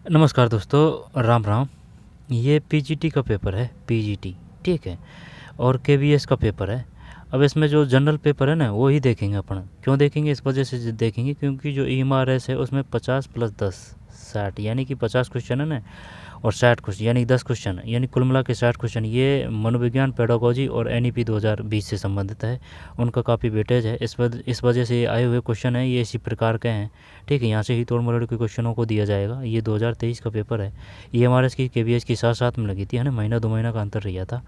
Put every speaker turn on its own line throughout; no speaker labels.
नमस्कार दोस्तों, राम राम। ये पीजीटी का पेपर है, पीजीटी, ठीक है। और केवीएस का पेपर है। अब इसमें जो जनरल पेपर है ना, वो ही देखेंगे अपन। क्यों देखेंगे? इस वजह से देखेंगे क्योंकि जो ईएमआरएस है उसमें 50 + 10 60 यानी कि 50 क्वेश्चन है ना, और 60 क्वेश्चन यानी 10 क्वेश्चन, यानी कुल मिला के 60 क्वेश्चन। ये मनोविज्ञान, पेडागोजी और एनईपी 2020 से संबंधित है। उनका काफ़ी वेटेज है। इस वजह से ये आए हुए क्वेश्चन हैं, ये इसी प्रकार के हैं, ठीक है। यहाँ से ही तोड़ मरोड़ के क्वेश्चनों को दिया जाएगा। ये 2023 का पेपर है। ईएमआरएस की, केवीएस की साथ साथ में लगी थी, है ना, महीना 2 महीना का अंतर रहा था,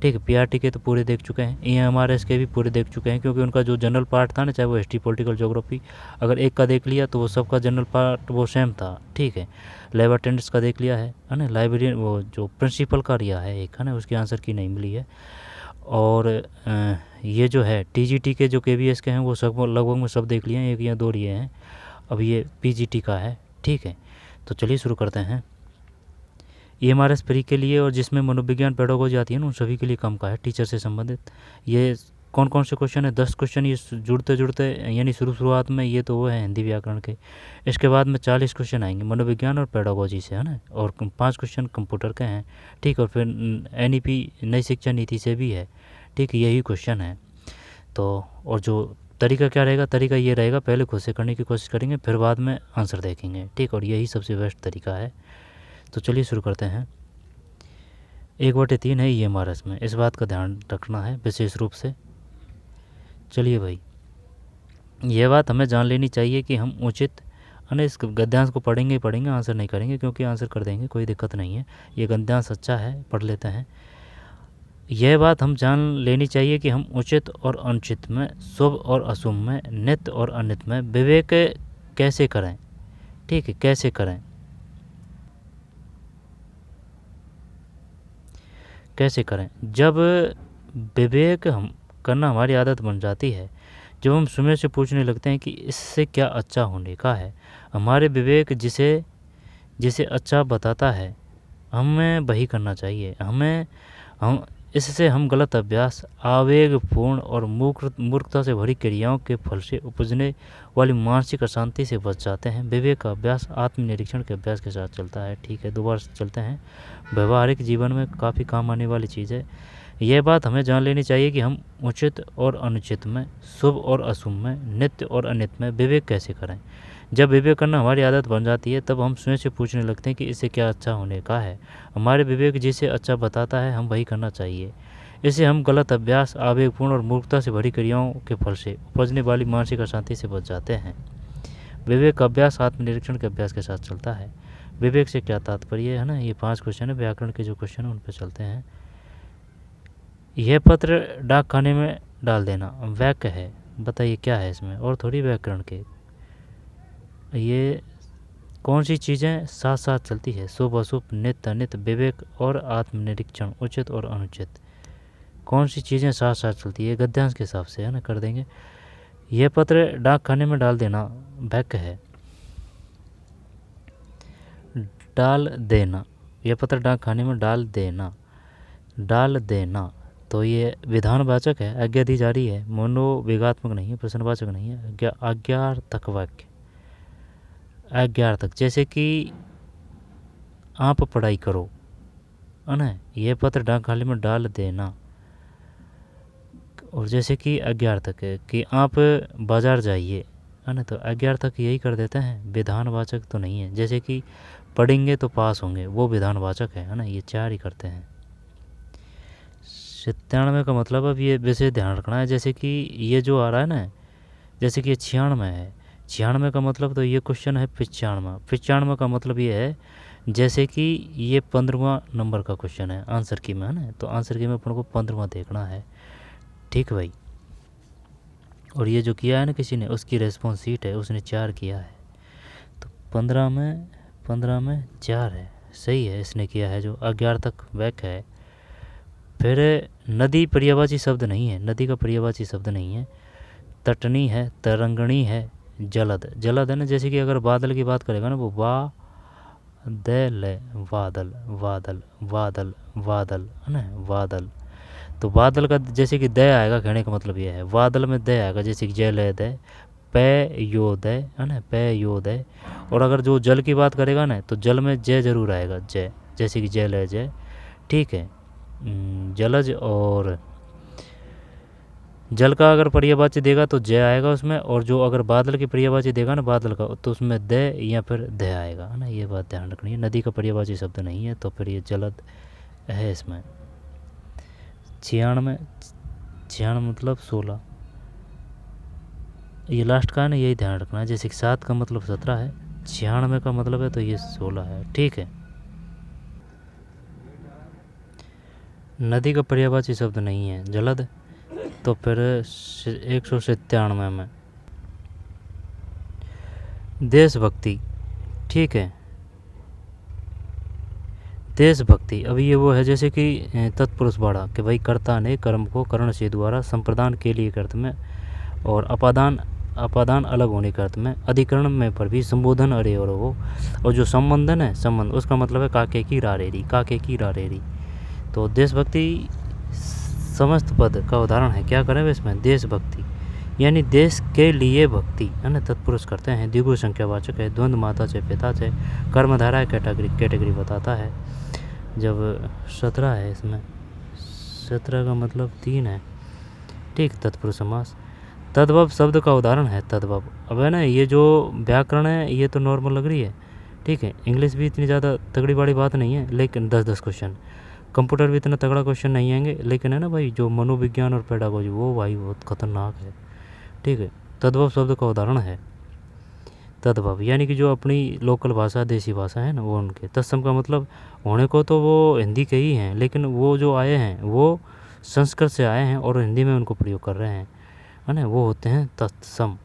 ठीक है। पीआरटी के तो पूरे देख चुके हैं, ईएमआरएस के भी पूरे देख चुके हैं, क्योंकि उनका जो जनरल पार्ट था ना, चाहे वो हिस्ट्री, पॉलिटिकल ज्योग्राफी, अगर एक का देख लिया तो वो सबका जनरल पार्ट वो सेम था, ठीक है। लैब अटेंडेंस का देख लिया है ना, लाइब्रेरियन वो जो प्रिंसिपल का रिया है एक, है ना, उसके आंसर की नहीं मिली है। और ये जो है टीजीटी के जो केवीएस के हैं वो सब लगभग में सब देख लिए हैं, एक या दो लिए हैं। अब ये पीजीटी का है, ठीक है। तो चलिए शुरू करते हैं। ईएमआरएस प्री के लिए और जिसमें मनोविज्ञान, पेडागोजी आती है ना, उन सभी के लिए काम का है, टीचर से संबंधित। ये कौन कौन से क्वेश्चन है? 10 क्वेश्चन ये जुड़ते जुड़ते, यानी शुरुआत में ये तो वो है हिंदी व्याकरण के। इसके बाद में 40 क्वेश्चन आएंगे मनोविज्ञान और पेडागोजी से, है ना, और 5 क्वेश्चन कंप्यूटर के हैं, ठीक। और फिर एनईपी नई शिक्षा नीति से भी है, ठीक, यही क्वेश्चन है। तो और जो तरीका क्या रहेगा? तरीका ये रहेगा, पहले खुद से करने की कोशिश करेंगे, फिर बाद में आंसर देखेंगे, ठीक। और यही सबसे बेस्ट तरीका है। तो चलिए शुरू करते हैं। 1/3 है ईएमआरएस में, इस बात का ध्यान रखना है विशेष रूप से। चलिए भाई, यह बात हमें जान लेनी चाहिए कि हम उचित, है इस गद्यांश को पढ़ेंगे ही पढ़ेंगे, आंसर नहीं करेंगे, क्योंकि आंसर कर देंगे, कोई दिक्कत नहीं है। ये गद्यांश अच्छा है, पढ़ लेते हैं। यह बात हम जान लेनी चाहिए कि हम उचित और अनुचित में, शुभ और अशुभ में, नित्य और अनित्य में विवेक कैसे करें, ठीक है, कैसे करें, कैसे करें। जब विवेक हम करना हमारी आदत बन जाती है, जब हम स्वयं से पूछने लगते हैं कि इससे क्या अच्छा होने का है, हमारे विवेक जिसे जिसे अच्छा बताता है, हमें वही करना चाहिए। हम इससे हम गलत अभ्यास, आवेगपूर्ण और मूर्खता से भरी क्रियाओं के फल से उपजने वाली मानसिक अशांति से बच जाते हैं। विवेक का अभ्यास आत्मनिरीक्षण के अभ्यास के साथ चलता है, ठीक है। दोबारा से चलते हैं। व्यवहारिक जीवन में काफ़ी काम आने वाली चीज़ है। यह बात हमें जान लेनी चाहिए कि हम उचित और अनुचित में, शुभ और अशुभ में, नित्य और अनित्य में विवेक कैसे करें। जब विवेक करना हमारी आदत बन जाती है, तब हम स्वयं से पूछने लगते हैं कि इससे क्या अच्छा होने का है। हमारे विवेक जिसे अच्छा बताता है, हम वही करना चाहिए। इससे हम गलत अभ्यास, आवेगपूर्ण और मूर्खता से भरी क्रियाओं के फल से उपजने वाली मानसिक अशांति से बच जाते हैं। विवेक का अभ्यास आत्मनिरीक्षण के अभ्यास के साथ चलता है। विवेक से क्या तात्पर्य है ना, ये 5 क्वेश्चन है, व्याकरण के जो क्वेश्चन है उन पर चलते हैं। यह पत्र डाक खाने में डाल देना वाक्य है, बताइए क्या है इसमें, और थोड़ी व्याकरण के। ये कौन सी चीज़ें साथ साथ चलती है? शुभ अशुभ, नित्य अनित्य, विवेक और आत्मनिरीक्षण, उचित और अनुचित, कौन सी चीज़ें साथ साथ चलती है? गद्यांश के हिसाब से, है ना, कर देंगे। यह पत्र डाक खाने में डाल देना वाक्य है, डाल देना। यह पत्र डाक खाने में डाल देना, डाल देना, तो ये विधानवाचक है, आज्ञा दी जा रही है, मनोविगात्मक नहीं है, प्रश्नवाचक नहीं है, आज्ञार्थक वाक्य, आज्ञार्थक। जैसे कि आप पढ़ाई करो, है ना, ये पत्र डाक खाने में डाल देना। और जैसे कि आज्ञार्थक है कि आप बाजार जाइए, है ना, तो आज्ञार्थक यही कर देते हैं, विधानवाचक तो नहीं है। जैसे कि पढ़ेंगे तो पास होंगे, वो विधानवाचक है ना, ये 4 ही करते हैं। 97 का मतलब, अब ये वैसे ध्यान रखना है। जैसे कि ये जो आ रहा है ना, जैसे कि ये 96 है, 96 का मतलब, तो ये क्वेश्चन है 95। 95 का मतलब ये है, जैसे कि ये 15वां नंबर का क्वेश्चन है आंसर की में, है ना, तो आंसर की में अपन को 15वां देखना है, ठीक भाई। और ये जो किया है ना किसी ने, उसकी रेस्पॉन्स सीट है, उसने 4 किया है, तो 15 में 4 है, सही है, इसने किया है जो अज्ञार्थक वाक्य है। फिर नदी पर्यायवाची शब्द नहीं है, नदी का पर्यायवाची शब्द नहीं है। तटनी है, तरंगणी है, जलद, जलद है ना। जैसे कि अगर बादल की बात करेगा ना, वो दल है, बादल, बादल, बादल, बादल, है ना, बादल। तो बादल का जैसे कि द आएगा, कहने का मतलब ये है, बादल में द आएगा, जैसे कि जल है, द, पेयोदय है ना, पेयोदय। और अगर जो जल की बात करेगा ना तो जल में जय जरूर आएगा, जय, जैसे कि जल है जय, ठीक है। जलज, और जल का अगर पर्यायवाची देगा तो जय आएगा उसमें, और जो अगर बादल की पर्यायवाची देगा ना बादल का तो उसमें द या फिर ध आएगा, है ना, ये बात ध्यान रखनी है। नदी का पर्यायवाची शब्द नहीं है तो फिर ये जलद है इसमें। 96, 96 मतलब 16, ये लास्ट का है ना, यही ध्यान रखना है। जैसे कि 7 का मतलब 17 है, 96 का मतलब है तो ये 16 है, ठीक है। नदी का पर्यायवाची शब्द नहीं है जलद, तो फिर 197 में देशभक्ति, ठीक है, देशभक्ति। अभी ये वो है जैसे कि तत्पुरुष बाड़ा कि भाई कर्ता ने कर्म को कर्ण से द्वारा संप्रदान के लिए अर्थ में, और अपादान, अपादान अलग होने के अर्थ में, अधिकरण में पर भी संबोधन अरे और वो, और जो संबंधन है संबंध उसका मतलब है काके की रारेरी, काके की रारेरी। तो देशभक्ति समस्त पद का उदाहरण है, क्या करें इसमें, देशभक्ति यानी देश के लिए भक्ति, है ना, तत्पुरुष करते हैं, द्विगु संख्यावाचक है, द्वंद्व माता से पिता से, कर्मधारा कैटेगरी बताता है। जब 17 है इसमें, 17 का मतलब 3 है, ठीक, तत्पुरुष समास। तद्भव शब्द का उदाहरण है तद्भव। अब है ना ये जो व्याकरण है ये तो नॉर्मल लग रही है, ठीक है, इंग्लिश भी इतनी ज़्यादा तगड़ी बड़ी बात नहीं है, लेकिन 10-10 क्वेश्चन, कंप्यूटर भी इतना तगड़ा क्वेश्चन नहीं आएंगे, लेकिन है ना भाई जो मनोविज्ञान और पेडागोजी वो भाई बहुत खतरनाक है, ठीक है। तद्भव शब्द का उदाहरण है तद्भव, यानी कि जो अपनी लोकल भाषा देसी भाषा है ना वो उनके। तत्सम का मतलब होने को तो वो हिंदी के ही हैं, लेकिन वो जो आए हैं वो संस्कृत से आए हैं और हिंदी में उनको प्रयोग कर रहे हैं, है ना, वो होते हैं तत्सम।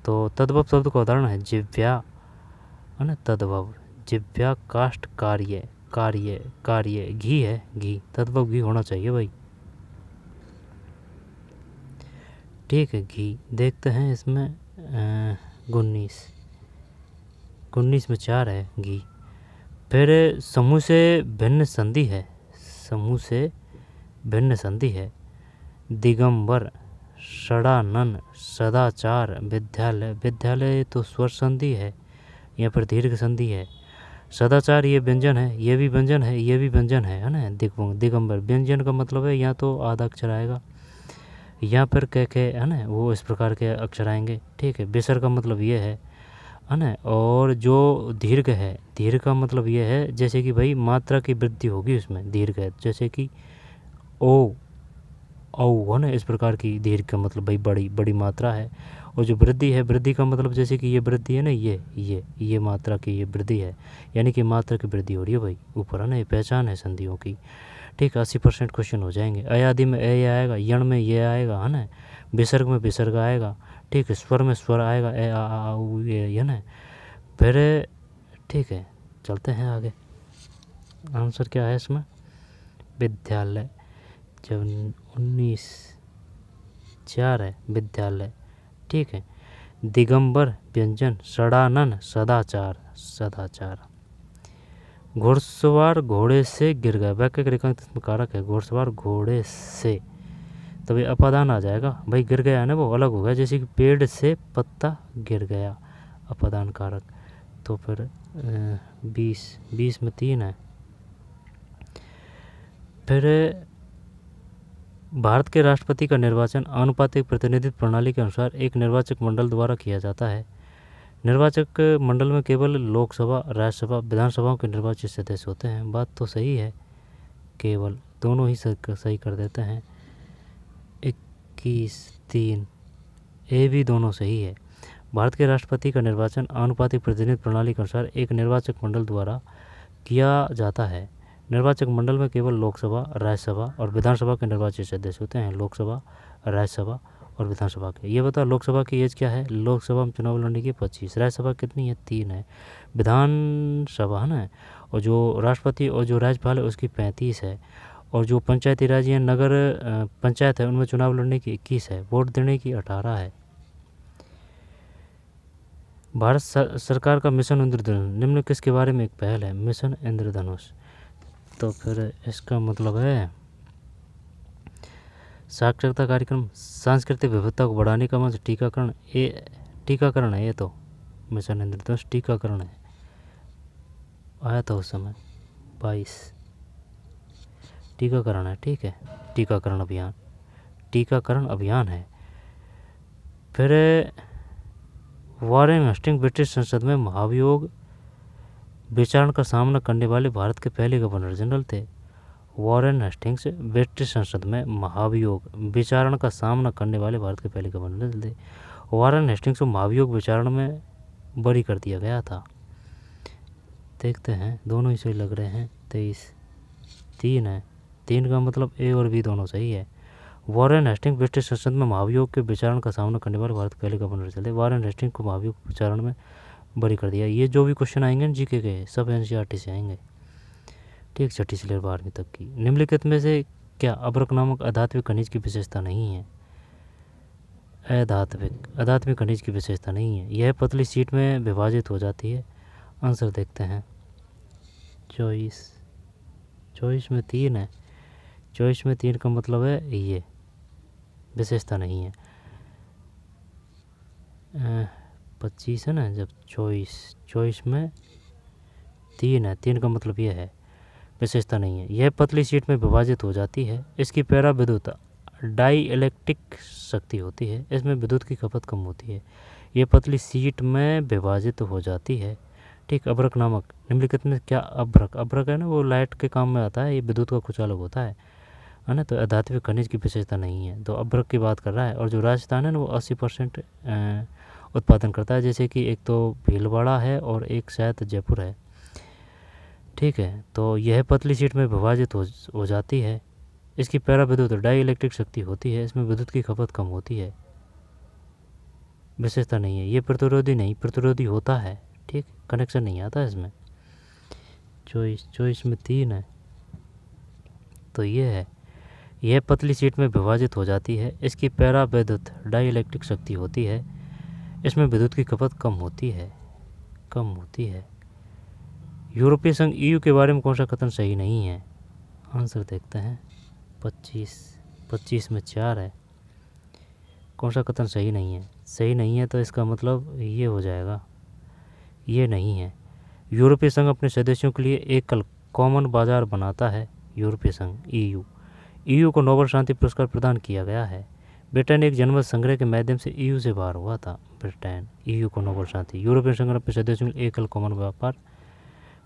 तो तद्भव शब्द का उदाहरण है जिव्या, है ना, तद्भव जिव्या, काष्ठ कार्य, कार्य कार्य, घी है घी, तद्भव घी होना चाहिए भाई, ठीक है, घी। देखते हैं इसमें 19 में 4 है घी। फिर समूह से भिन्न संधि है, समूह से भिन्न संधि है, दिगंबर, षडानन, सदाचार, विद्यालय, विद्यालय तो स्वर संधि है या फिर दीर्घ संधि है। सदाचार ये व्यंजन है, ये भी व्यंजन है, ये भी व्यंजन है ना। दिगंबर व्यंजन का मतलब है या तो आधा अक्षर आएगा या फिर के है ना, वो इस प्रकार के अक्षर आएंगे, ठीक है। बेसर का मतलब ये है ना। और जो दीर्घ है, दीर्घ का मतलब ये है जैसे कि भाई मात्रा की वृद्धि होगी उसमें, दीर्घ है जैसे कि ओ औ, है ना, इस प्रकार की दीर्घ का मतलब भाई बड़ी बड़ी मात्रा है। और जो वृद्धि है, वृद्धि का मतलब जैसे कि ये वृद्धि है ना, ये मात्रा की ये वृद्धि है, यानी कि मात्रा की वृद्धि हो रही है भाई ऊपर, है ना, ये पहचान है संधियों की, ठीक है। 80% क्वेश्चन हो जाएंगे। अयादि में ए आएगा, यण में ये आएगा, है ना, विसर्ग में विसर्ग आएगा, ठीक है, स्वर में स्वर आएगा, ए आ उ ये, है ना। फिर ठीक है, चलते हैं आगे। आंसर क्या है इसमें, विद्यालय। जब 19/4 है विद्यालय, ठीक है। दिगंबर व्यंजन, षडानन सदाचार, सदाचार। घुड़सवार घोड़े से गिर गया, वाक्य रेखांकित कारक है, घुड़सवार घोड़े से, तभी अपादान आ जाएगा भाई, गिर गया है ना वो अलग हो गया, जैसे कि पेड़ से पत्ता गिर गया, अपादान कारक। तो फिर 20 में 3 है। फिर भारत के राष्ट्रपति का निर्वाचन आनुपातिक प्रतिनिधित्व प्रणाली के अनुसार एक निर्वाचक मंडल द्वारा किया जाता है। निर्वाचक मंडल में केवल लोकसभा, राज्यसभा, विधानसभाओं के निर्वाचित सदस्य होते हैं। बात तो सही है, केवल दोनों ही सही कर देते हैं। 21/3 ए भी दोनों सही है। भारत के राष्ट्रपति का निर्वाचन आनुपातिक प्रतिनिधित्व प्रणाली के अनुसार एक निर्वाचक मंडल द्वारा किया जाता है। निर्वाचक मंडल में केवल लोकसभा, राज्यसभा और विधानसभा के निर्वाचित सदस्य होते हैं। लोकसभा, राज्यसभा और विधानसभा के। ये बता लोकसभा की एज क्या है, लोकसभा में चुनाव लड़ने की 25, राज्यसभा कितनी है 3 है, विधानसभा है ना, और जो राष्ट्रपति और जो राज्यपाल है उसकी 35 है, और जो पंचायती राज या नगर पंचायत है उनमें चुनाव लड़ने की 21 है, वोट देने की 18 है। भारत सरकार का मिशन इंद्रधनुष निम्न किसके बारे में एक पहल है, मिशन इंद्रधनुष। तो फिर इसका मतलब है साक्षरता कार्यक्रम, सांस्कृतिक विविधता को बढ़ाने का मंच, टीकाकरण, टीकाकरण है ये तो, मिशन इंद्रधनुष टीकाकरण है, आया था उस समय 22 टीकाकरण है, ठीक है, टीकाकरण अभियान है। फिर वॉरेन हेस्टिंग ब्रिटिश संसद में महाभियोग विचारण का सामना करने वाले भारत के पहले गवर्नर जनरल थे। वॉरेन हेस्टिंग्स ब्रिटिश संसद में महाभियोग विचारण का सामना करने वाले भारत के पहले गवर्नर जनरल थे। वॉरेन हेस्टिंग्स को महाभियोग विचारण में बरी कर दिया गया था। देखते हैं, दोनों ही सही लग रहे हैं। 23 3 है, 3 का मतलब ए और बी दोनों सही है। वॉरेन हेस्टिंग्स ब्रिटिश संसद में महाभियोग के विचारण का सामना करने वाले भारत के पहले गवर्नर जनरल थे। वॉरेन हेस्टिंग्स को महाभियोग विचारण में बरी कर दिया। ये जो भी क्वेश्चन आएंगे ना जीके के, सब एनसीईआरटी से आएंगे, ठीक, 6ठी से लेकर 12वीं तक की। निम्नलिखित में से क्या अभ्रक नामक अधात्विक खनिज की विशेषता नहीं है? अधात्विक खनिज की विशेषता नहीं है। यह पतली शीट में विभाजित हो जाती है। आंसर देखते हैं। 24 में 3 है, 24 में 3 का मतलब है ये विशेषता नहीं है। 25 है ना, जब 24 में 3 है, 3 का मतलब ये है विशेषता नहीं है। यह पतली शीट में विभाजित हो जाती है। इसकी पैरा विद्युत डाई इलेक्ट्रिक शक्ति होती है। इसमें विद्युत की खपत कम होती है। यह पतली शीट में विभाजित हो जाती है, ठीक। अभ्रक नामक निम्नलिखित में क्या अभ्रक है ना, वो लाइट के काम में आता है, ये विद्युत का कुछ अलग होता है ना। तो अधात्विक खनिज की विशेषता नहीं है, तो अभ्रक की बात कर रहा है। और जो राजस्थान है ना, वो 80% उत्पादन करता है। जैसे कि एक तो भीलवाड़ा है और एक शायद जयपुर है, ठीक है। तो यह पतली शीट में विभाजित हो जाती है। इसकी पैरा विद्युत डाई इलेक्ट्रिक शक्ति होती है। इसमें विद्युत की खपत कम होती है, विशेषता नहीं है। ये प्रतिरोधी नहीं, प्रतिरोधी होता है, ठीक, कनेक्शन नहीं आता इसमें। 24 में 3 है, तो ये है। यह पतली शीट में विभाजित हो जाती है। इसकी पैरा विद्युत डाई इलेक्ट्रिक शक्ति होती है। इसमें विद्युत की खपत कम होती है। यूरोपीय संघ EU के बारे में कौन सा कथन सही नहीं है? आंसर देखते हैं। 25 में 4 है, कौन सा कथन सही नहीं है? सही नहीं है, तो इसका मतलब ये हो जाएगा, ये नहीं है। यूरोपीय संघ अपने सदस्यों के लिए एकल कॉमन बाजार बनाता है। यूरोपीय संघ EU को नोबेल शांति पुरस्कार प्रदान किया गया है। ब्रिटेन एक जनमत संग्रह के माध्यम से EU से बाहर हुआ था। ब्रिटेन EU को नोबेल शांति। यूरोपीय संघ अपने सदस्यों के लिए एकल कॉमन व्यापार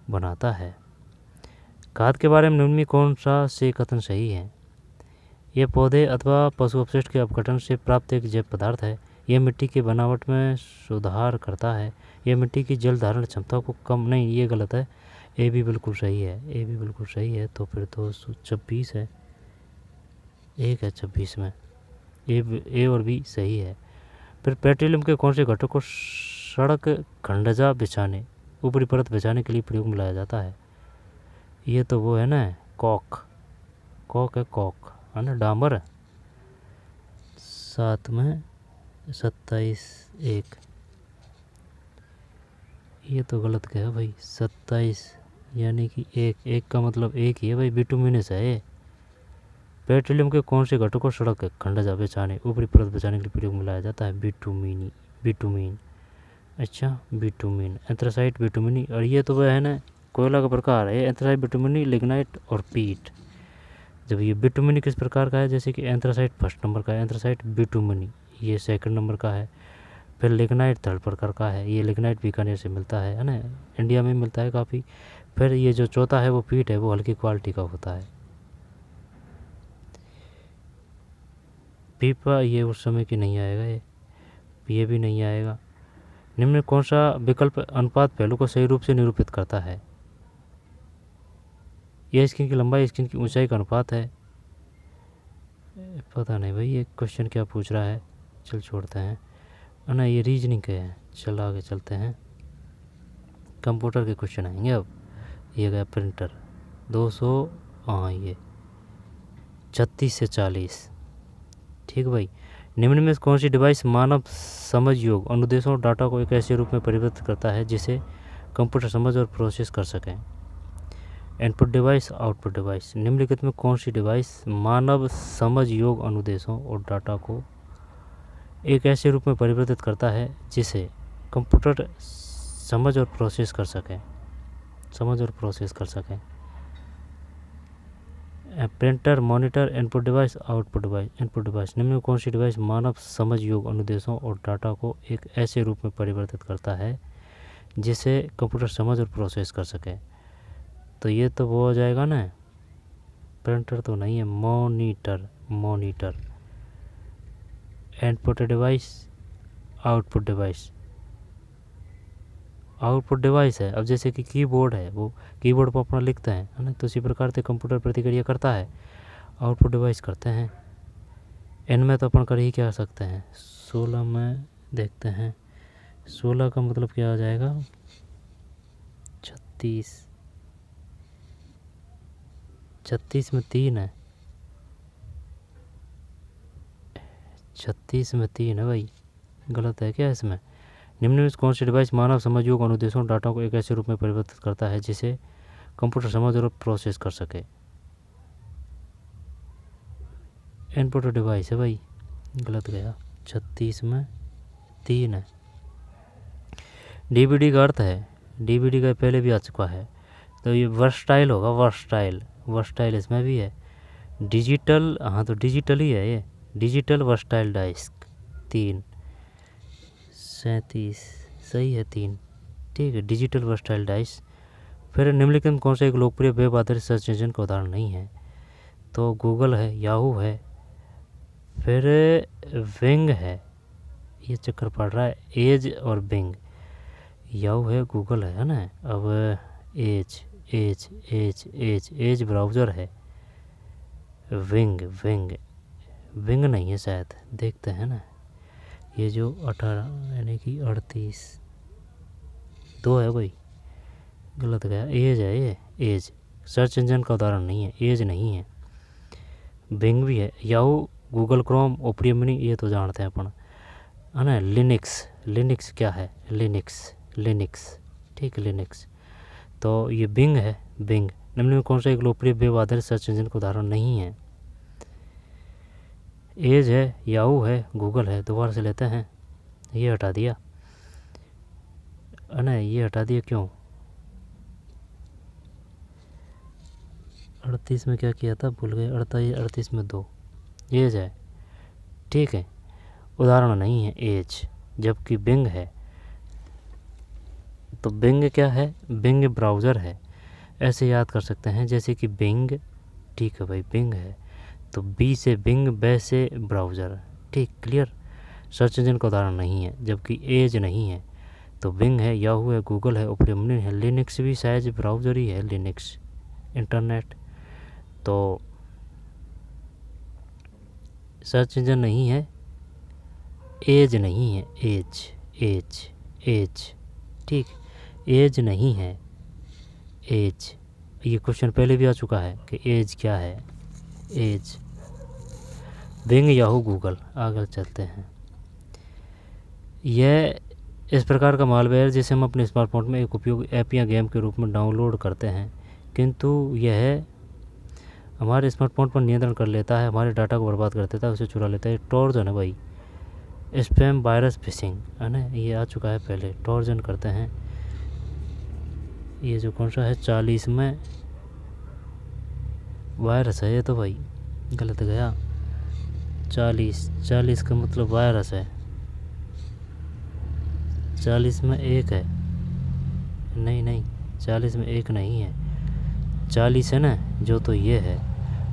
बनाता है। खाद के बारे में निम्न में कौन सा से कथन सही है? यह पौधे अथवा पशु अपशिष्ट के अपघटन से प्राप्त एक जैव पदार्थ है। यह मिट्टी की बनावट में सुधार करता है। यह मिट्टी की जल धारण क्षमता को कम, नहीं, ये गलत है। ए भी बिल्कुल सही है। तो फिर 226 है, 1 है 26 में, ए और बी सही है। फिर पेट्रोलियम के कौन से घटक को सड़क खंडजा बिछाने, ऊपरी परत बिछाने के लिए प्रयोग में लाया जाता है? ये तो वो है ना, कॉक है ना, डामर। 7 में 27 1, ये तो गलत गया भाई। 27 यानी कि 1 का मतलब एक ही है भाई, बिटुमिनस है। पेट्रोलियम के कौन से घटक को सड़क खंडजा बिछाने, ऊपरी परत बिछाने के लिए प्रयोग में लाया जाता है? बिटुमीन। अच्छा, बिटुमीन, एंथ्रासाइट, बिटुमिनी। और ये तो वह है ना, कोयला का प्रकार है, एंथ्रासाइट, बिटुमिनी, लिग्नाइट और पीट। जब ये बिटुमिनी किस प्रकार का है, जैसे कि एंथ्रासाइट फर्स्ट नंबर का है, एंथ्रासाइट बिटुमिनी ये सेकंड नंबर का है। फिर लिग्नाइट थर्ड प्रकार का है, ये लिग्नाइट बीकानेर से मिलता है ना, इंडिया में मिलता है काफ़ी। फिर ये जो चौथा है वो पीट है, वो हल्की क्वालिटी का होता है। पीपा ये उस समय की नहीं आएगा, ये भी नहीं आएगा। निम्न में कौन सा विकल्प अनुपात पहलू को सही रूप से निरूपित करता है? यह स्क्रीन की लंबाई स्क्रीन की ऊंचाई का अनुपात है। पता नहीं भाई, ये क्वेश्चन क्या पूछ रहा है, चल छोड़ते हैं ना, ये रीजनिंग के हैं। चल आगे चलते हैं, कंप्यूटर के क्वेश्चन आएंगे अब। ये गया प्रिंटर 200, हाँ ये 36 से 40, ठीक भाई। निम्न में कौन सी डिवाइस मानव समझ योग अनुदेशों और डाटा को एक ऐसे रूप में परिवर्तित करता है जिसे कंप्यूटर समझ और प्रोसेस कर सकें? Input device, output device. निम्नलिखित में कौन सी डिवाइस मानव समझ योग अनुदेशों और डाटा को एक ऐसे रूप में परिवर्तित करता है जिसे कंप्यूटर समझ और प्रोसेस कर सके। Printer, monitor, input device, output device. Input device निम्न में कौन सी डिवाइस मानव समझ योग्य अनुदेशों और डाटा को एक ऐसे रूप में परिवर्तित करता है जिसे कंप्यूटर समझ और प्रोसेस कर सके? तो ये तो वो हो जाएगा ना, प्रिंटर तो नहीं है, monitor. Input device, output device है। अब जैसे कि कीबोर्ड है, वो कीबोर्ड पर अपना लिखते हैं, है ना, तो इसी प्रकार से कंप्यूटर प्रतिक्रिया करता है। आउटपुट डिवाइस करते हैं। इनमें तो अपन कर ही क्या सकते हैं। 16 में देखते हैं, 16 का मतलब क्या आ जाएगा, 36 में 3 है, 36 में 3 है भाई, गलत है क्या इसमें? निम्न में कौन सी डिवाइस मानव समझ योग्य अनुदेशों डाटा को एक ऐसे रूप में परिवर्तित करता है जिसे कंप्यूटर समझ और प्रोसेस कर सके? इनपुट डिवाइस है भाई, गलत गया, 36 में 3 है। डीवीडी का अर्थ है, डीवीडी का पहले भी आ चुका है, तो ये वर्सटाइल होगा, वर्सटाइल इसमें भी है। डिजिटल, हाँ तो डिजिटल ही है ये, डिजिटल वर्सटाइल डिस्क। 3, 37 सही है, 3 ठीक है, डिजिटल वर्सटाइल डिस्क। फिर निम्नलिखित में कौन सा एक लोकप्रिय वेब आधारित सर्च इंजन का उदाहरण नहीं है? तो गूगल है, याहू है, फिर विंग है, ये चक्कर पड़ रहा है, एज और बिंग। याहू है, गूगल है ना। अब एज ब्राउज़र है, विंग नहीं है शायद, देखते हैं ना। ये जो 18 यानी कि 38 2 है भाई, गलत गया, एज है ये, एज सर्च इंजन का उदाहरण नहीं है, एज नहीं है। बिंग भी है, Yahoo, Google Chrome, opera mini, ये तो जानते हैं अपन, है ना। लिनक्स क्या है, लिनक्स ठीक है, लिनक्स। तो ये बिंग है, बिंग। निम्न में कौन सा एक लोकप्रिय वेब आधारित सर्च इंजन का उदाहरण नहीं है? एज है, याहू है, गूगल है। दोबारा से लेते हैं, ये हटा दिया, है ना, ये हटा दिया, क्यों? 38 में क्या किया था, भूल गए। 38 में 2 एज है, ठीक है, उदाहरण नहीं है एज, जबकि बिंग है। तो बिंग क्या है, बिंग ब्राउज़र है, ऐसे याद कर सकते हैं, जैसे कि बिंग, ठीक है भाई, बिंग है, तो बी से बिंग, बे से ब्राउज़र, ठीक, क्लियर। सर्च इंजन का उदाहरण नहीं है, जबकि एज नहीं है, तो बिंग है, याहू है, गूगल है, ओपेरा मिनी है, लिनक्स भी शायद ब्राउज़र ही है, लिनक्स इंटरनेट। तो सर्च इंजन नहीं है, एज नहीं है, एज ठीक, एज नहीं है, एज। ये क्वेश्चन पहले भी आ चुका है कि एज क्या है, एज। Bing, Yahoo, Google. आगे चलते हैं। यह इस प्रकार का मालवेयर जिसे हम अपने स्मार्टफोन में एक उपयोगी ऐप या गेम के रूप में डाउनलोड करते हैं, किंतु यह हमारे स्मार्टफोन पर नियंत्रण कर लेता है, हमारे डाटा को बर्बाद कर देता है, उसे चुरा लेता है। ट्रोजन है भाई, स्पैम, वायरस, फिशिंग, है ना, ये आ चुका है पहले। ट्रोजन करते हैं, ये जो कौन सा है, 40 में वायरस है, ये तो भाई गलत गया। 40 का मतलब वायरस है, 40 में 1 है, नहीं 40 में 1 नहीं है, 40 है ना जो, तो ये है,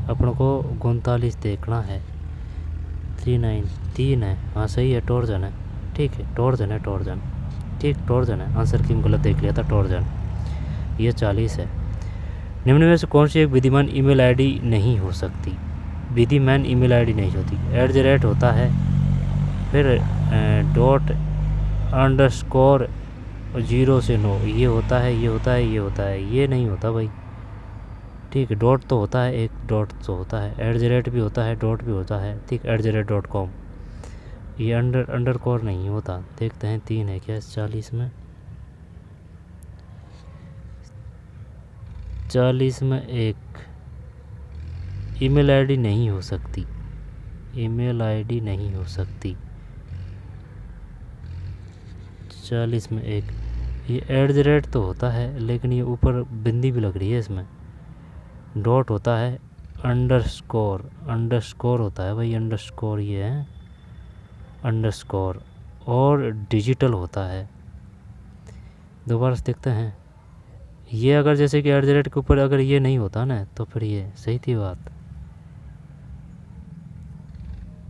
अपन को 39 देखना है। 3 है, हाँ सही है, टोर्जन है, ठीक है, टोर्जन ठीक, टोर्जन है आंसर की, गलत देख लिया था, टोर्जन। ये 40 है। निम्न में से कौन सी एक विद्यमान ईमेल आईडी नहीं हो सकती? विद्यमान ईमेल आईडी नहीं होती। @ होता है, फिर ._ 0 से 9, ये होता है, ये नहीं होता भाई, ठीक है। डॉट तो होता है, एक डॉट तो होता है, @ भी होता है, डॉट भी होता है, ठीक, @.com। ये अंडरस्कोर नहीं होता। देखते हैं 3 है क्या 40 में, 40 में 1 ईमेल आईडी नहीं हो सकती, ईमेल आईडी नहीं हो सकती, 40 में 1, ये @ तो होता है, लेकिन ये ऊपर बिंदी भी लग रही है, इसमें डॉट होता है, अंडरस्कोर होता है भाई, अंडरस्कोर ये है अंडरस्कोर, और डिजिटल होता है। दोबारा से देखते हैं, ये अगर जैसे कि @ के ऊपर अगर ये नहीं होता ना तो फिर ये सही थी बात।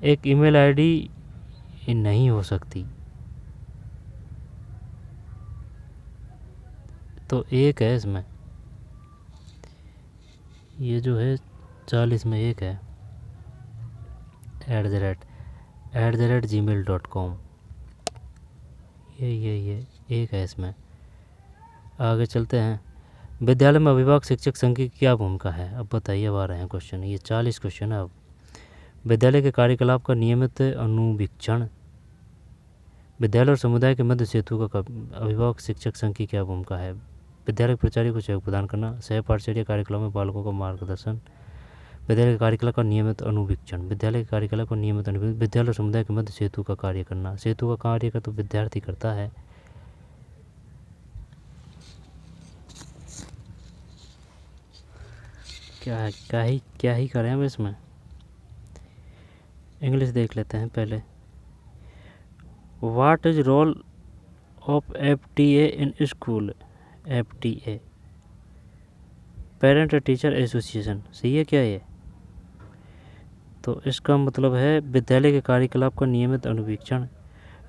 एक ईमेल आईडी नहीं हो सकती, तो 1 है इसमें, ये जो है 40 में 1 है, @gmail.com, ये 1 है इसमें। आगे चलते हैं, विद्यालय में अभिभावक शिक्षक संघ की क्या भूमिका है? अब बताइए, अब आ रहे हैं क्वेश्चन, ये 40 क्वेश्चन है। अब विद्यालय के कार्यकलाप का नियमित अनुवीक्षण, विद्यालय और समुदाय के मध्य सेतु का अभिभावक शिक्षक संघ की क्या भूमिका है? विद्यालय के प्राचार्य को सहयोग प्रदान करना, सहपाठशाला कार्यक्रम में बालकों का मार्गदर्शन, विद्यालय के कार्यकलाप का नियमित अनुवीक्षण, विद्यालय के कार्यकलाप का नियमित अनुवीक्षण, विद्यालय और समुदाय के मध्य सेतु का कार्य करना। सेतु का कार्य का तो विद्यार्थी करता है। क्या ही करें हम इसमें। इंग्लिश देख लेते हैं पहले। What is role of FTA in school? FTA parent teacher association, सही है क्या ये? तो इसका मतलब है विद्यालय के कार्यकलाप का नियमित अनुवीक्षण,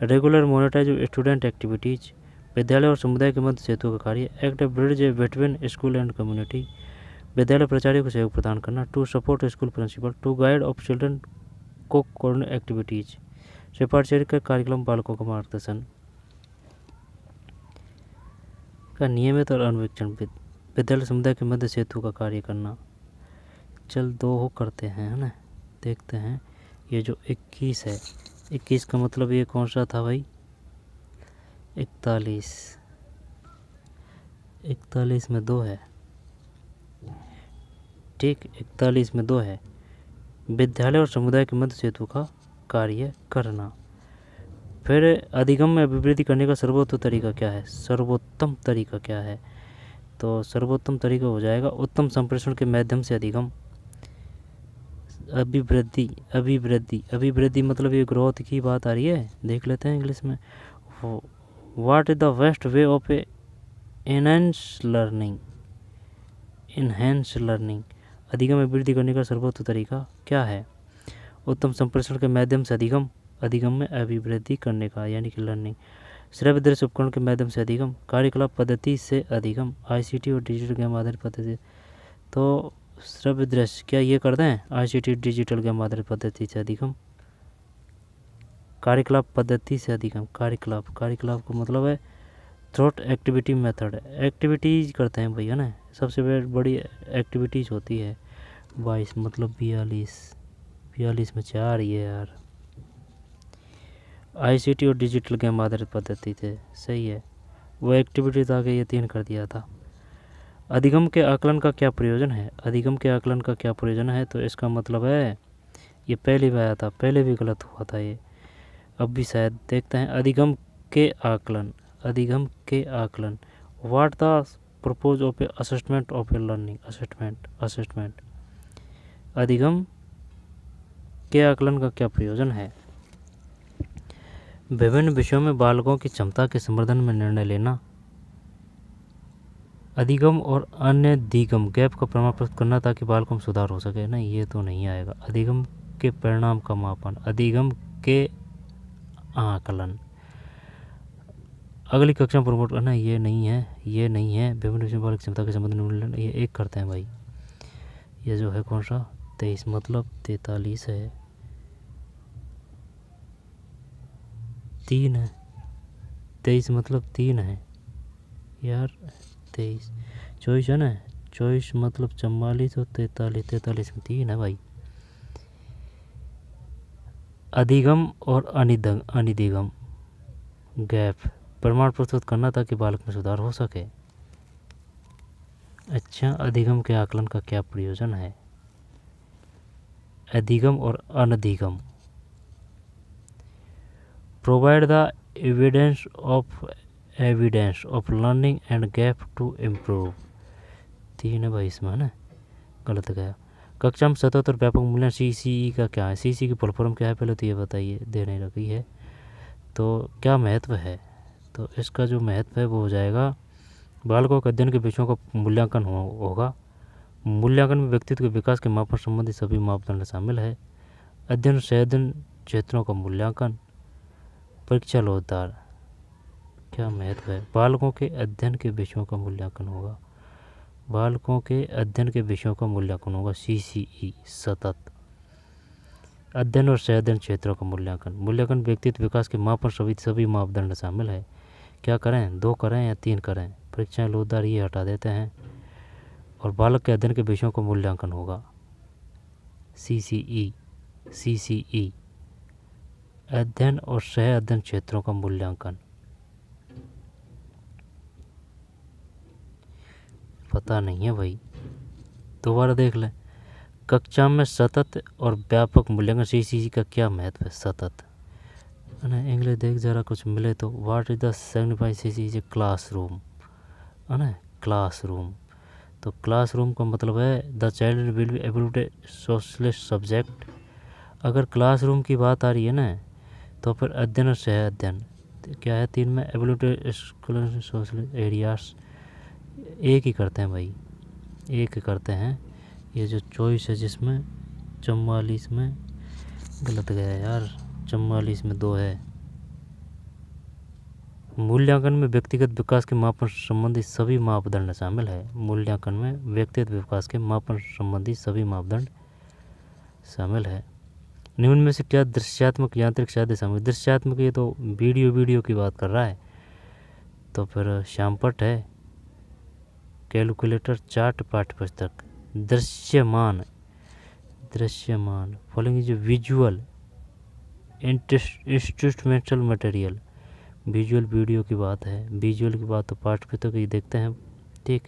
regular monitoring of student activities, विद्यालय और समुदाय के मध्य सेतु का कार्य, act bridge between school and community, विद्यालय प्राचार्य को सहयोग प्रदान करना, to support school principal, to guide of children को कोऑर्डिनेट एक्टिविटीज, सहपाठशाला का कार्यक्रम बालकों का मार्गदर्शन का नियमित और अनुवीक्षण, विद्यालय समुदाय के मध्य सेतु का कार्य करना। चल 2 करते हैं, है ना। देखते हैं ये जो 21 है, 21 का मतलब ये कौन सा था भाई? 41 में 2 है, ठीक, 41 में 2 है, विद्यालय और समुदाय के मध्य सेतु का कार्य करना। फिर अधिगम में अभिवृद्धि करने का सर्वोत्तम तरीका क्या है? सर्वोत्तम तरीका क्या है? तो सर्वोत्तम तरीका हो जाएगा उत्तम संप्रेषण के माध्यम से अधिगम, अभिवृद्धि मतलब ये ग्रोथ की बात आ रही है। देख लेते हैं इंग्लिश में, what is the best way of enhance learning, अधिगम में वृद्धि करने का सर्वोत्तम तरीका क्या है? उत्तम संप्रेषण के माध्यम से अधिगम में अभिवृद्धि करने का, यानी कि लर्निंग, श्रव्य दृश्य उपकरण के माध्यम से अधिगम, कार्यकलाप पद्धति से अधिगम, ICT और डिजिटल गेम आधारित पद्धति। तो श्रव्य दृश्य क्या ये कर दें? ICT डिजिटल गेम आधारित पद्धति से अधिगम, कार्यकलाप पद्धति से अधिगम, कार्यकलाप का मतलब है थ्रोट एक्टिविटी मेथड, एक्टिविटीज करते हैं भैया ना, सबसे बड़ी एक्टिविटीज होती है। 22 मतलब 42 में 4 ये यार, ICT और डिजिटल गेम आधारित पद्धति थे, सही है। वो एक्टिविटीज आगे ये 3 कर दिया था। अधिगम के आकलन का क्या प्रयोजन है? अधिगम के आकलन का क्या प्रयोजन है? तो इसका मतलब है, ये पहले भी आया था, पहले भी गलत हुआ था ये, अब भी शायद। देखते हैं अधिगम के आकलन, what the purpose of A assessment of A learning, assessment, अधिगम के आकलन का क्या प्रयोजन है? विभिन्न विषयों में बालकों की क्षमता के संवर्धन में निर्णय लेना, अधिगम और अन्य दिगम गैप का प्रमाण प्राप्त करना ताकि बालकों में सुधार हो सके। नहीं, ये तो नहीं आएगा। अधिगम के परिणाम का मापन, अधिगम के आकलन, अगली कक्षा में प्रमोट करना, ये नहीं है। विभिन्न विषयों में बालक क्षमता के संबंध में निर्णय, ये 1 करते हैं भाई। ये जो है कौन सा? 23 मतलब 43 है, 3 है, 23 मतलब 3 है यार, 23, 24 है ना, 24 मतलब 44 और 43 में 3 है भाई। अधिगम और अनिदिगम गैप प्रमाण प्रस्तुत करना ताकि बालक में सुधार हो सके। अच्छा, अधिगम के आकलन का क्या प्रयोजन है? अधिगम और अनधिगम, provide the evidence of evidence of learning and gap to improve. 3 है भाई इसमें, है ना, गलत गया। कक्षा में सतत और व्यापक मूल्यांकन CCE का क्या है? CCE की फुल फॉर्म क्या है पहले तो ये बताइए, दे नहीं रखी है। तो क्या महत्व है? तो इसका जो महत्व है वो हो जाएगा, बालकों के अध्ययन के विषयों का मूल्यांकन होगा। मूल्यांकन में व्यक्तित्व के विकास के मापन संबंधी सभी मापदंड शामिल है। अध्ययन से अध्ययन क्षेत्रों का मूल्यांकन, परीक्षा लोचदार। क्या महत्व है? बालकों के अध्ययन के विषयों का मूल्यांकन होगा, बालकों के अध्ययन के विषयों का मूल्यांकन होगा CCE सतत। अध्ययन और सह अध्ययन क्षेत्रों का मूल्यांकन व्यक्तित्व विकास के मापन सभी मापदंड शामिल है। क्या करें, 2 करें या 3 करें? परीक्षाएं लोचदार ये हटा देते हैं। और बालक के अध्ययन के विषयों का मूल्यांकन होगा CCE अध्ययन और सह अध्ययन क्षेत्रों का मूल्यांकन। पता नहीं है भाई, दोबारा देख लें। कक्षा में सतत और व्यापक मूल्यांकन CCE का क्या महत्व है? सतत, है ना। इंग्लिश देख जरा कुछ मिले तो। What is the signifying CCE? Classroom, है ना, क्लासरूम। तो क्लासरूम का मतलब है the child will be able to socialist subject. अगर क्लासरूम की बात आ रही है ना, तो फिर अध्ययन और सह अध्ययन क्या है 3 में? Able to social areas. एक ही करते हैं भाई, एक ही करते हैं। ये जो चॉइस है जिसमें 44 में गलत गया यार, 44 में 2 है। मूल्यांकन में व्यक्तिगत विकास के मापन संबंधी सभी मापदंड शामिल है। मूल्यांकन में व्यक्तिगत विकास के मापन संबंधी सभी मापदंड शामिल है। निम्न में से क्या दृश्यात्मक यांत्रिक साध्य शामिल? दृश्यात्मक, ये तो वीडियो की बात कर रहा है, तो फिर श्यामपट्ट है, कैलकुलेटर, चार्ट, पाठ्यपुस्तक। दृश्यमान following is visual instrumental material. Visual video की बात है, विजुअल की बात तो पाठ्यपुस्तक ही देखते हैं, ठीक।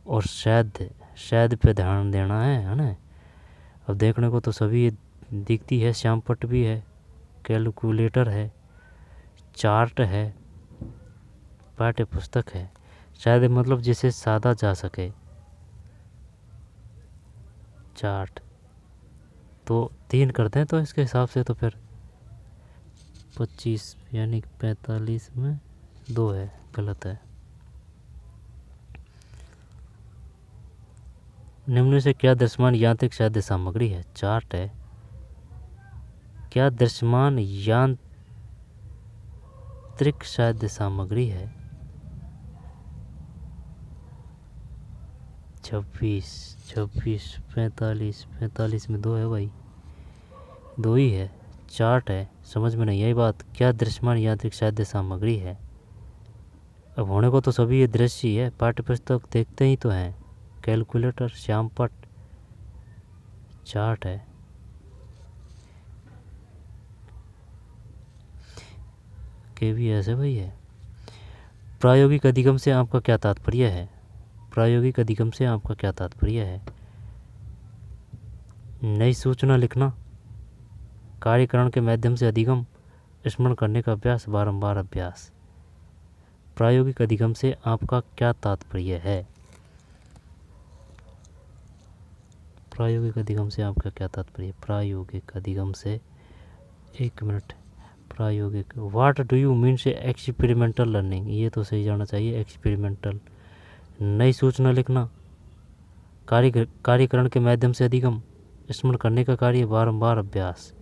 और शायद पे ध्यान देना है ना। अब देखने को तो सभी दिखती है, श्यामपट्ट भी है, कैलकुलेटर है, चार्ट है, पाठ्य पुस्तक है। शायद मतलब जिसे साधा जा सके, चार्ट। तो 3 करते हैं तो इसके हिसाब से तो फिर 25 यानी 45 में 2 है, गलत है। निम्न से क्या दृश्यमान यांत्रिक साध्य सामग्री है? चार्ट है। क्या दृश्यमान यांत्रिक साध्य सामग्री है? 26 45 में 2 है भाई, 2 ही है। चार्ट है, समझ में नहीं आई बात। क्या दृश्यमान यांत्रिक साध्य सामग्री है? अब होने को तो सभी ये दृश्य ही है, पाठ्यपुस्तक देखते ही तो हैं, कैलकुलेटर, श्यामपट्ट, चार्ट है। KVS है भाई है। प्रायोगिक अधिगम से आपका क्या तात्पर्य है? प्रायोगिक अधिगम से आपका क्या तात्पर्य है? नई सूचना लिखना, कार्यकरण के माध्यम से अधिगम, स्मरण करने का अभ्यास, बारंबार अभ्यास। प्रायोगिक अधिगम से आपका क्या तात्पर्य है? प्रायोगिक अधिगम से आपका क्या तात्पर्य? प्रायोगिक अधिगम से, 1 मिनट, प्रायोगिक, व्हाट डू यू मीन से एक्सपेरिमेंटल लर्निंग? ये तो सही जाना चाहिए, एक्सपेरिमेंटल। नई सूचना लिखना, कार्यकरण के माध्यम से अधिगम, स्मरण करने का कार्य, बारंबार अभ्यास।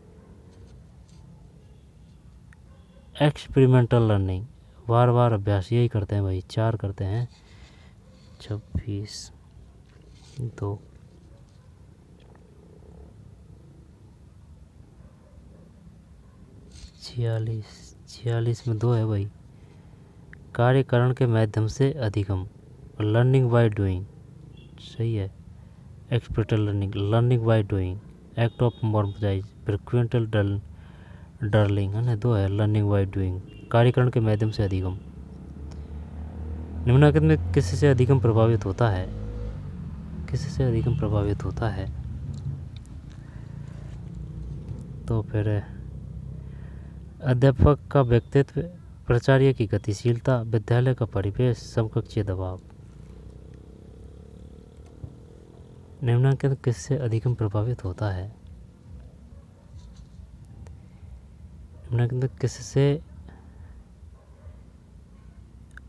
एक्सपेरिमेंटल लर्निंग, बार बार अभ्यास, यही करते हैं भाई। 4 करते हैं, 26 2 46 में 2 है भाई। कार्यकरण के माध्यम से अधिगम, लर्निंग बाय डूइंग, सही है। Experimental learning by doing, act of मॉर्मोजाइज, फ्रिक्वेंटल डर्लिंग, है ना, 2 है। लर्निंग बाय डूइंग, कार्यकरण के माध्यम से अधिगम। निम्नलिखित में किससे अधिगम प्रभावित होता है? किससे अधिगम प्रभावित होता है? तो फिर अध्यापक का व्यक्तित्व प्राचार्य की गतिशीलता, विद्यालय का परिवेश, समकक्षीय दबाव। निम्नलिखित किससे अधिगम प्रभावित होता है? निम्नलिखित किससे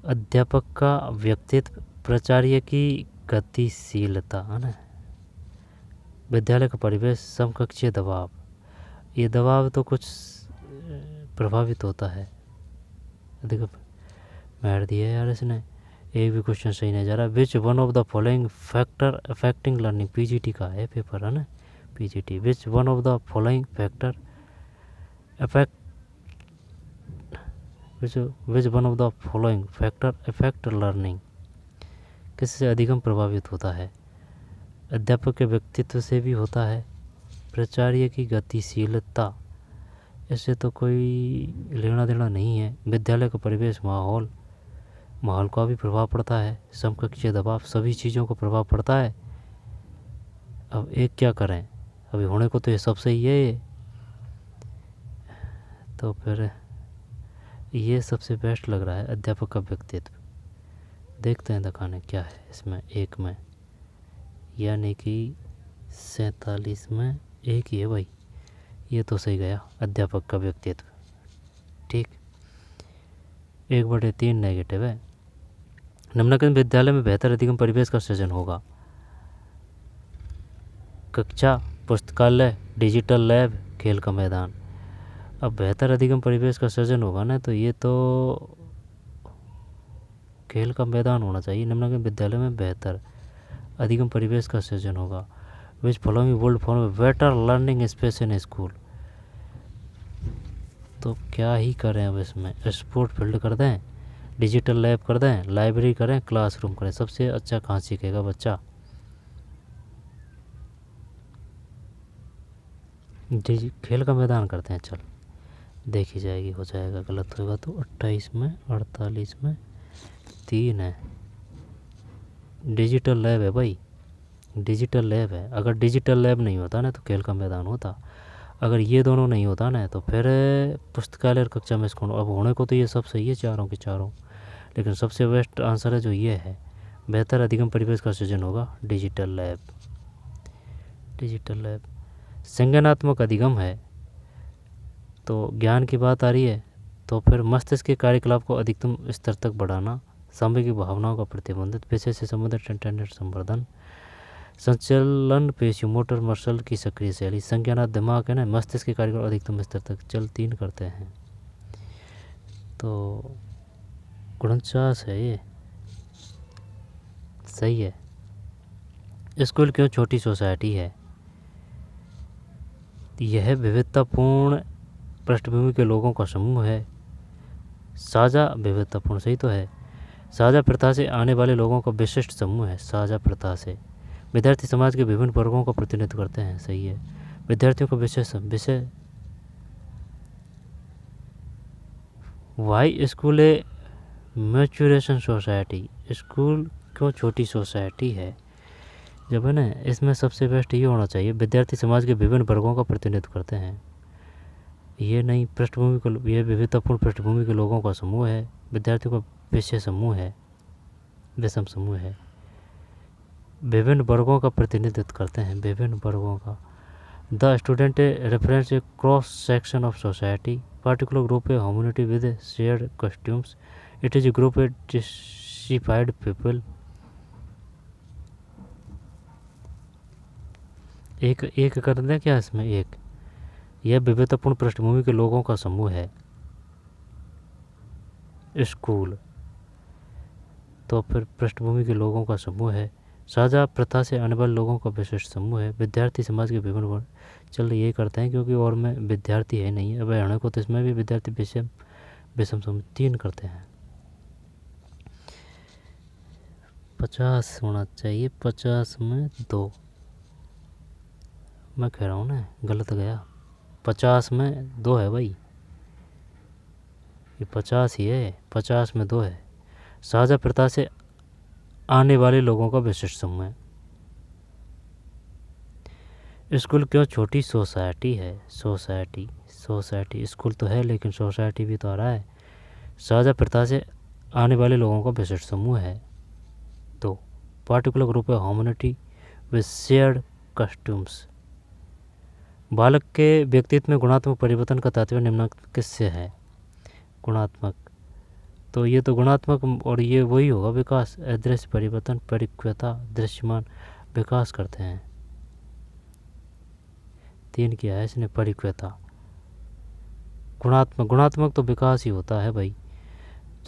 अध्यापक का व्यक्तित्व, प्राचार्य की गतिशीलता, है ना, विद्यालय का परिवेश, समकक्षीय दबाव। ये दबाव तो कुछ प्रभावित होता है। देखो मार दिया यार इसने, एक भी क्वेश्चन सही नहीं जा रहा। Which one of the following factor affecting learning, PGT का है पेपर, है ना, PGT. Which one of the following factor affect, which one of the following factor affect learning, किससे अधिगम प्रभावित होता है? अध्यापक के व्यक्तित्व से भी होता है, प्राचार्य की गतिशीलता, इससे तो कोई लेना देना नहीं है। विद्यालय का परिवेश, माहौल का भी प्रभाव पड़ता है। समकक्षीय दबाव, सभी चीज़ों को प्रभाव पड़ता है। अब एक क्या करें, अभी होने को तो ये सब सही है ये, तो फिर ये सबसे बेस्ट लग रहा है, अध्यापक का व्यक्तित्व। देखते हैं दिखाने क्या है इसमें, एक में, यानी कि 47 में एक ही है भाई, ये तो सही गया, अध्यापक का व्यक्तित्व। ठीक, 1/3 नेगेटिव है। निम्नलिखित विद्यालय में बेहतर अधिगम परिवेश का सृजन होगा? कक्षा, पुस्तकालय, डिजिटल लैब, खेल का मैदान। अब बेहतर अधिगम परिवेश का सृजन होगा ना, तो ये तो खेल का मैदान होना चाहिए। निम्नलिखित विद्यालय में बेहतर अधिगम परिवेश का सृजन होगा। Which following world for better learning space in school. तो क्या ही करें अब इसमें, स्पोर्ट फील्ड कर दें, डिजिटल लैब कर दें, लाइब्रेरी करें, क्लासरूम करें, सबसे अच्छा कहाँ सीखेगा बच्चा? खेल का मैदान करते हैं, चल देखी जाएगी, हो जाएगा। गलत होगा तो 28 में, 48 में 3 है। डिजिटल लैब है भाई, डिजिटल लैब है। अगर डिजिटल लैब नहीं होता ना तो खेल का मैदान होता। अगर ये दोनों नहीं होता ना तो फिर पुस्तकालय और कक्षा में स्कूल। अब होने को तो ये सब सही है, चारों के चारों, लेकिन सबसे बेस्ट आंसर है जो ये है, बेहतर अधिगम परिवेश का सृजन होगा, डिजिटल लैब। डिजिटल लैब संज्ञानात्मक अधिगम है, तो ज्ञान की बात आ रही है, तो फिर मस्तिष्क के कार्यकलाप को अधिकतम स्तर तक बढ़ाना, सामूहिक भावनाओं का प्रतिबंधित, विषय से संबंधित इंटरनेट संवर्धन, संचलन पेशी, मोटर मसल की सक्रिय शैली। संज्ञानात्मक दिमाग है ना, मस्तिष्क के कार्यक्रम अधिकतम स्तर तक। चल 3 करते हैं, तो 49 है ये, सही है। स्कूल क्यों छोटी सोसाइटी है? यह विविधतापूर्ण पृष्ठभूमि के लोगों का समूह है। साझा विविधतापूर्ण, सही तो है। साझा प्रथा से आने वाले लोगों का विशिष्ट समूह है, साझा प्रथा से। विद्यार्थी समाज के विभिन्न वर्गों का प्रतिनिधित्व करते हैं, सही है। विद्यार्थियों का विषय वाई स्कूल ए मैच्योरेशन सोसाइटी। स्कूल क्यों छोटी सोसाइटी है? जब है ना, इसमें सबसे बेस्ट ये होना चाहिए, विद्यार्थी समाज के विभिन्न वर्गों का प्रतिनिधित्व करते हैं। ये नहीं, पृष्ठभूमि को, ये विविधतापूर्ण पृष्ठभूमि के लोगों का समूह है। विद्यार्थियों का विषय समूह है, विषम समूह है। विभिन्न वर्गों का प्रतिनिधित्व करते हैं, विभिन्न वर्गों का। The student reference a cross section of society, particular group a humanity with shared costumes, it is a group a डिसिफाइड पीपल। एक कर दें क्या इसमें, एक, यह विविधतापूर्ण पृष्ठभूमि के लोगों का समूह है स्कूल, तो फिर पृष्ठभूमि के लोगों का समूह है। साझा प्रथा से आने वाले लोगों का विशिष्ट समूह है। विद्यार्थी समाज के विभिन्न वर्ग। चल ये करते हैं, क्योंकि और में विद्यार्थी है नहीं, अब रहने को तो इसमें भी विद्यार्थी विषम समूह। 3 करते हैं, 50 होना चाहिए, 50 में 2, मैं कह रहा हूँ ना, गलत गया। 50 में 2 है भाई, ये 50 ही है, 50 में 2 है। साझा प्रथा से आने वाले लोगों का विशिष्ट समूह है। स्कूल क्यों छोटी सोसाइटी है? सोसाइटी स्कूल तो है, लेकिन सोसाइटी भी तो आ रहा है। साझा प्रथा से आने वाले लोगों का विशिष्ट समूह है। 2. पार्टिकुलर ग्रुप है ह्यूमैनिटी विद शेयर्ड कस्टम्स। बालक के व्यक्तित्व में गुणात्मक परिवर्तन का तात्पर्य निम्नलिखित किससे है? गुणात्मक, तो ये तो गुणात्मक और ये वही होगा विकास। अदृश्य परिवर्तन, परिक्वता, दृश्यमान विकास करते हैं। 3 किया है इसने, परिक्वता। गुणात्मक, गुणात्मक तो विकास ही होता है भाई।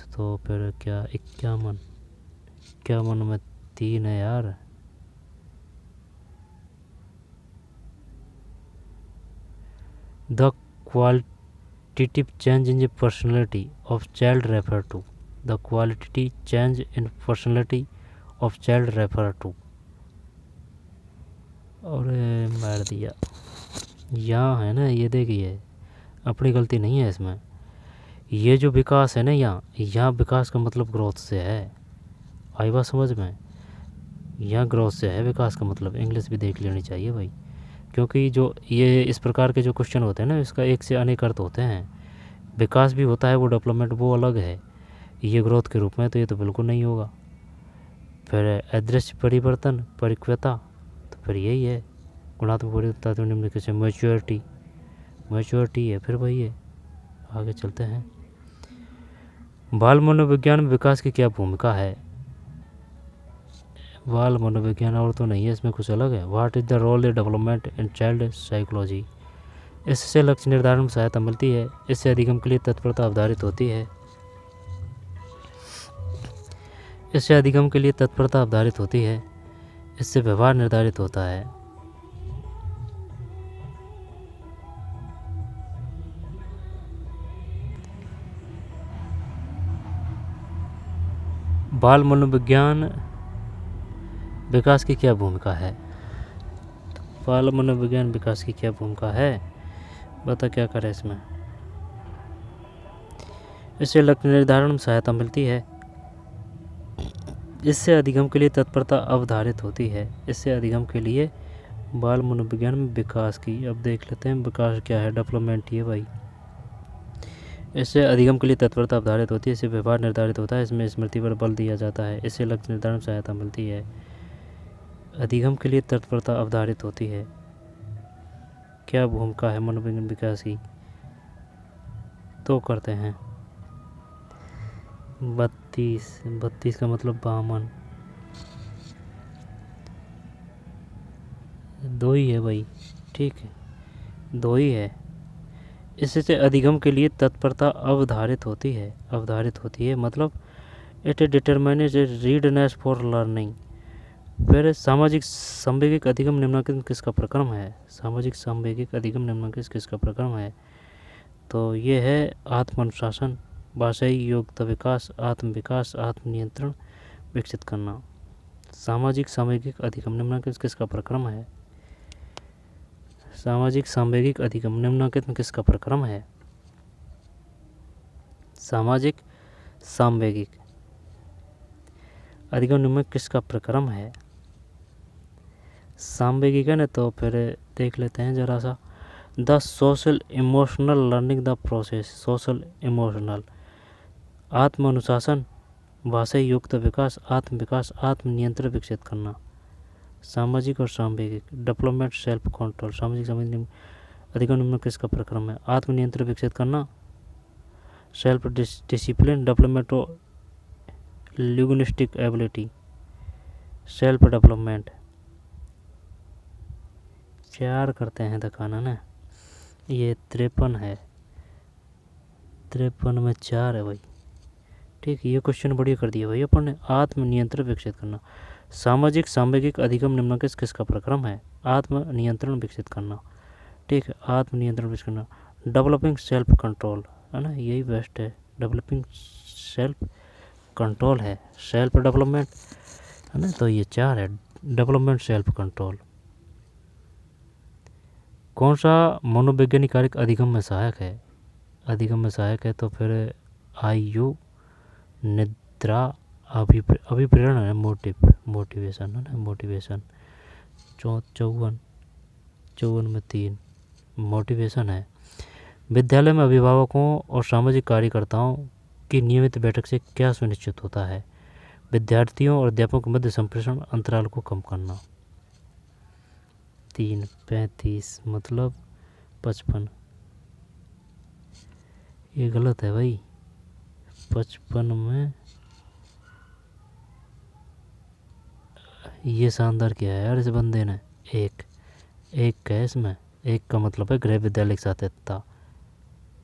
तो फिर क्या 51 में 3 है यार। The qualitative change in the personality of child refer to. The qualitative change in personality of child refer to. और मार दिया यहाँ है ना, ये देखिए अपनी गलती नहीं है इसमें। ये जो विकास है ना यहाँ विकास का मतलब ग्रोथ से है। आई बात समझ में? यहाँ ग्रोथ से है विकास का मतलब। इंग्लिश भी देख लेनी चाहिए भाई, क्योंकि जो ये इस प्रकार के जो क्वेश्चन होते हैं ना, इसका एक से अनेक अर्थ होते हैं। विकास भी होता है, वो डेवलपमेंट वो अलग है, ये ग्रोथ के रूप में, तो ये तो बिल्कुल नहीं होगा। फिर अदृश्य परिवर्तन, परिक्वता, तो फिर यही है गुणात्मक परिवर्तन निम्नलिखित से। मैच्योरिटी है फिर वही है। आगे चलते हैं। बाल मनोविज्ञान में विकास की क्या भूमिका है? बाल मनोविज्ञान और तो नहीं है, इसमें कुछ अलग है। What is the role of development in child psychology. इससे लक्ष्य निर्धारण में सहायता मिलती है। इससे अधिगम के लिए तत्परता अवधारित होती है। इससे अधिगम के लिए तत्परता अवधारित होती है। इससे व्यवहार निर्धारित होता है। बाल मनोविज्ञान विकास की क्या भूमिका है? बाल मनोविज्ञान विकास की क्या भूमिका है, बता क्या करें इसमें। इससे लक्ष्य निर्धारण में सहायता मिलती है। इससे अधिगम के लिए तत्परता अवधारित होती है। इससे अधिगम के लिए बाल मनोविज्ञान में विकास की, अब देख लेते हैं विकास क्या है। डेवलपमेंट ही है भाई। इससे अधिगम के लिए तत्परता अवधारित होती है। इससे व्यवहार निर्धारित होता है। इसमें स्मृति पर बल दिया जाता है। इससे लक्ष्य निर्धारण में सहायता मिलती है। अधिगम के लिए तत्परता अवधारित होती है। क्या भूमिका है मनोविज्ञान विकास की, तो करते हैं 32 का मतलब 52, 2 ही है भाई, ठीक है 2 ही है। इससे अधिगम के लिए तत्परता अवधारित होती है मतलब इट डिटरमाइन्स रीडनेस फॉर लर्निंग। फिर सामाजिक संवेगिक अधिगम निम्नलिखित किसका प्रक्रम है? सामाजिक संवेगिक अधिगम निम्नलिखित किसका प्रक्रम है? तो ये है आत्म अनुशासन, भाषाई योग्यता विकास, आत्म विकास, आत्म नियंत्रण विकसित करना। सामाजिक सामयिक अधिगम निम्नलिखित किसका प्रक्रम है? सामाजिक सामयिक अधिगम निम्नलिखित में किसका प्रक्रम है? सामाजिक सामयिक अधिगम निम्नलिखित किसका प्रक्रम है? सामयिक है ना, तो फिर देख लेते हैं जरा सा। The social emotional learning the process. Social emotional, आत्म अनुशासन, भाषाई युक्त विकास, आत्म विकास, आत्म नियंत्रण विकसित करना। सामाजिक और सामयिक, डेवलपमेंट, सेल्फ कंट्रोल। सामाजिक सामयिक अधिगम निम्न किसका प्रक्रम है? आत्म नियंत्रण विकसित करना, सेल्फ डिसिप्लिन, डेवलपमेंट और लिंग्विस्टिक एबिलिटी, सेल्फ डेवलपमेंट। 4 करते हैं दिखाना ना, ये 53 है, 53 में 4 है भाई, ठीक है। ये क्वेश्चन बढ़िया कर दिया भाई अपन ने। आत्म नियंत्रण विकसित करना, सामाजिक सामयिक अधिगम निम्नलिखित किसका प्रक्रम है? आत्म नियंत्रण विकसित करना, ठीक है, आत्म नियंत्रण विकसित करना। डेवलपिंग सेल्फ कंट्रोल है ना, यही बेस्ट है। डेवलपिंग सेल्फ कंट्रोल है, सेल्फ डेवलपमेंट है ना, तो ये 4 है, डेवलपमेंट, सेल्फ कंट्रोल। कौन सा मनोवैज्ञानिक कारक अधिगम में सहायक है? अधिगम में सहायक है तो फिर आयु, निद्रा, अभिप्रेरण है, मोटिवेशन है ना, मोटिवेशन। 54 में 3 मोटिवेशन है। विद्यालय में अभिभावकों और सामाजिक कार्यकर्ताओं की नियमित बैठक से क्या सुनिश्चित होता है? विद्यार्थियों और अध्यापकों के मध्य संप्रेषण अंतराल को कम करना। 3:35 मतलब 55। ये गलत है भाई। 55 में ये शानदार किया है यार इस बंदे ने। एक का है इसमें। एक का मतलब है गृह विद्यालय के साथ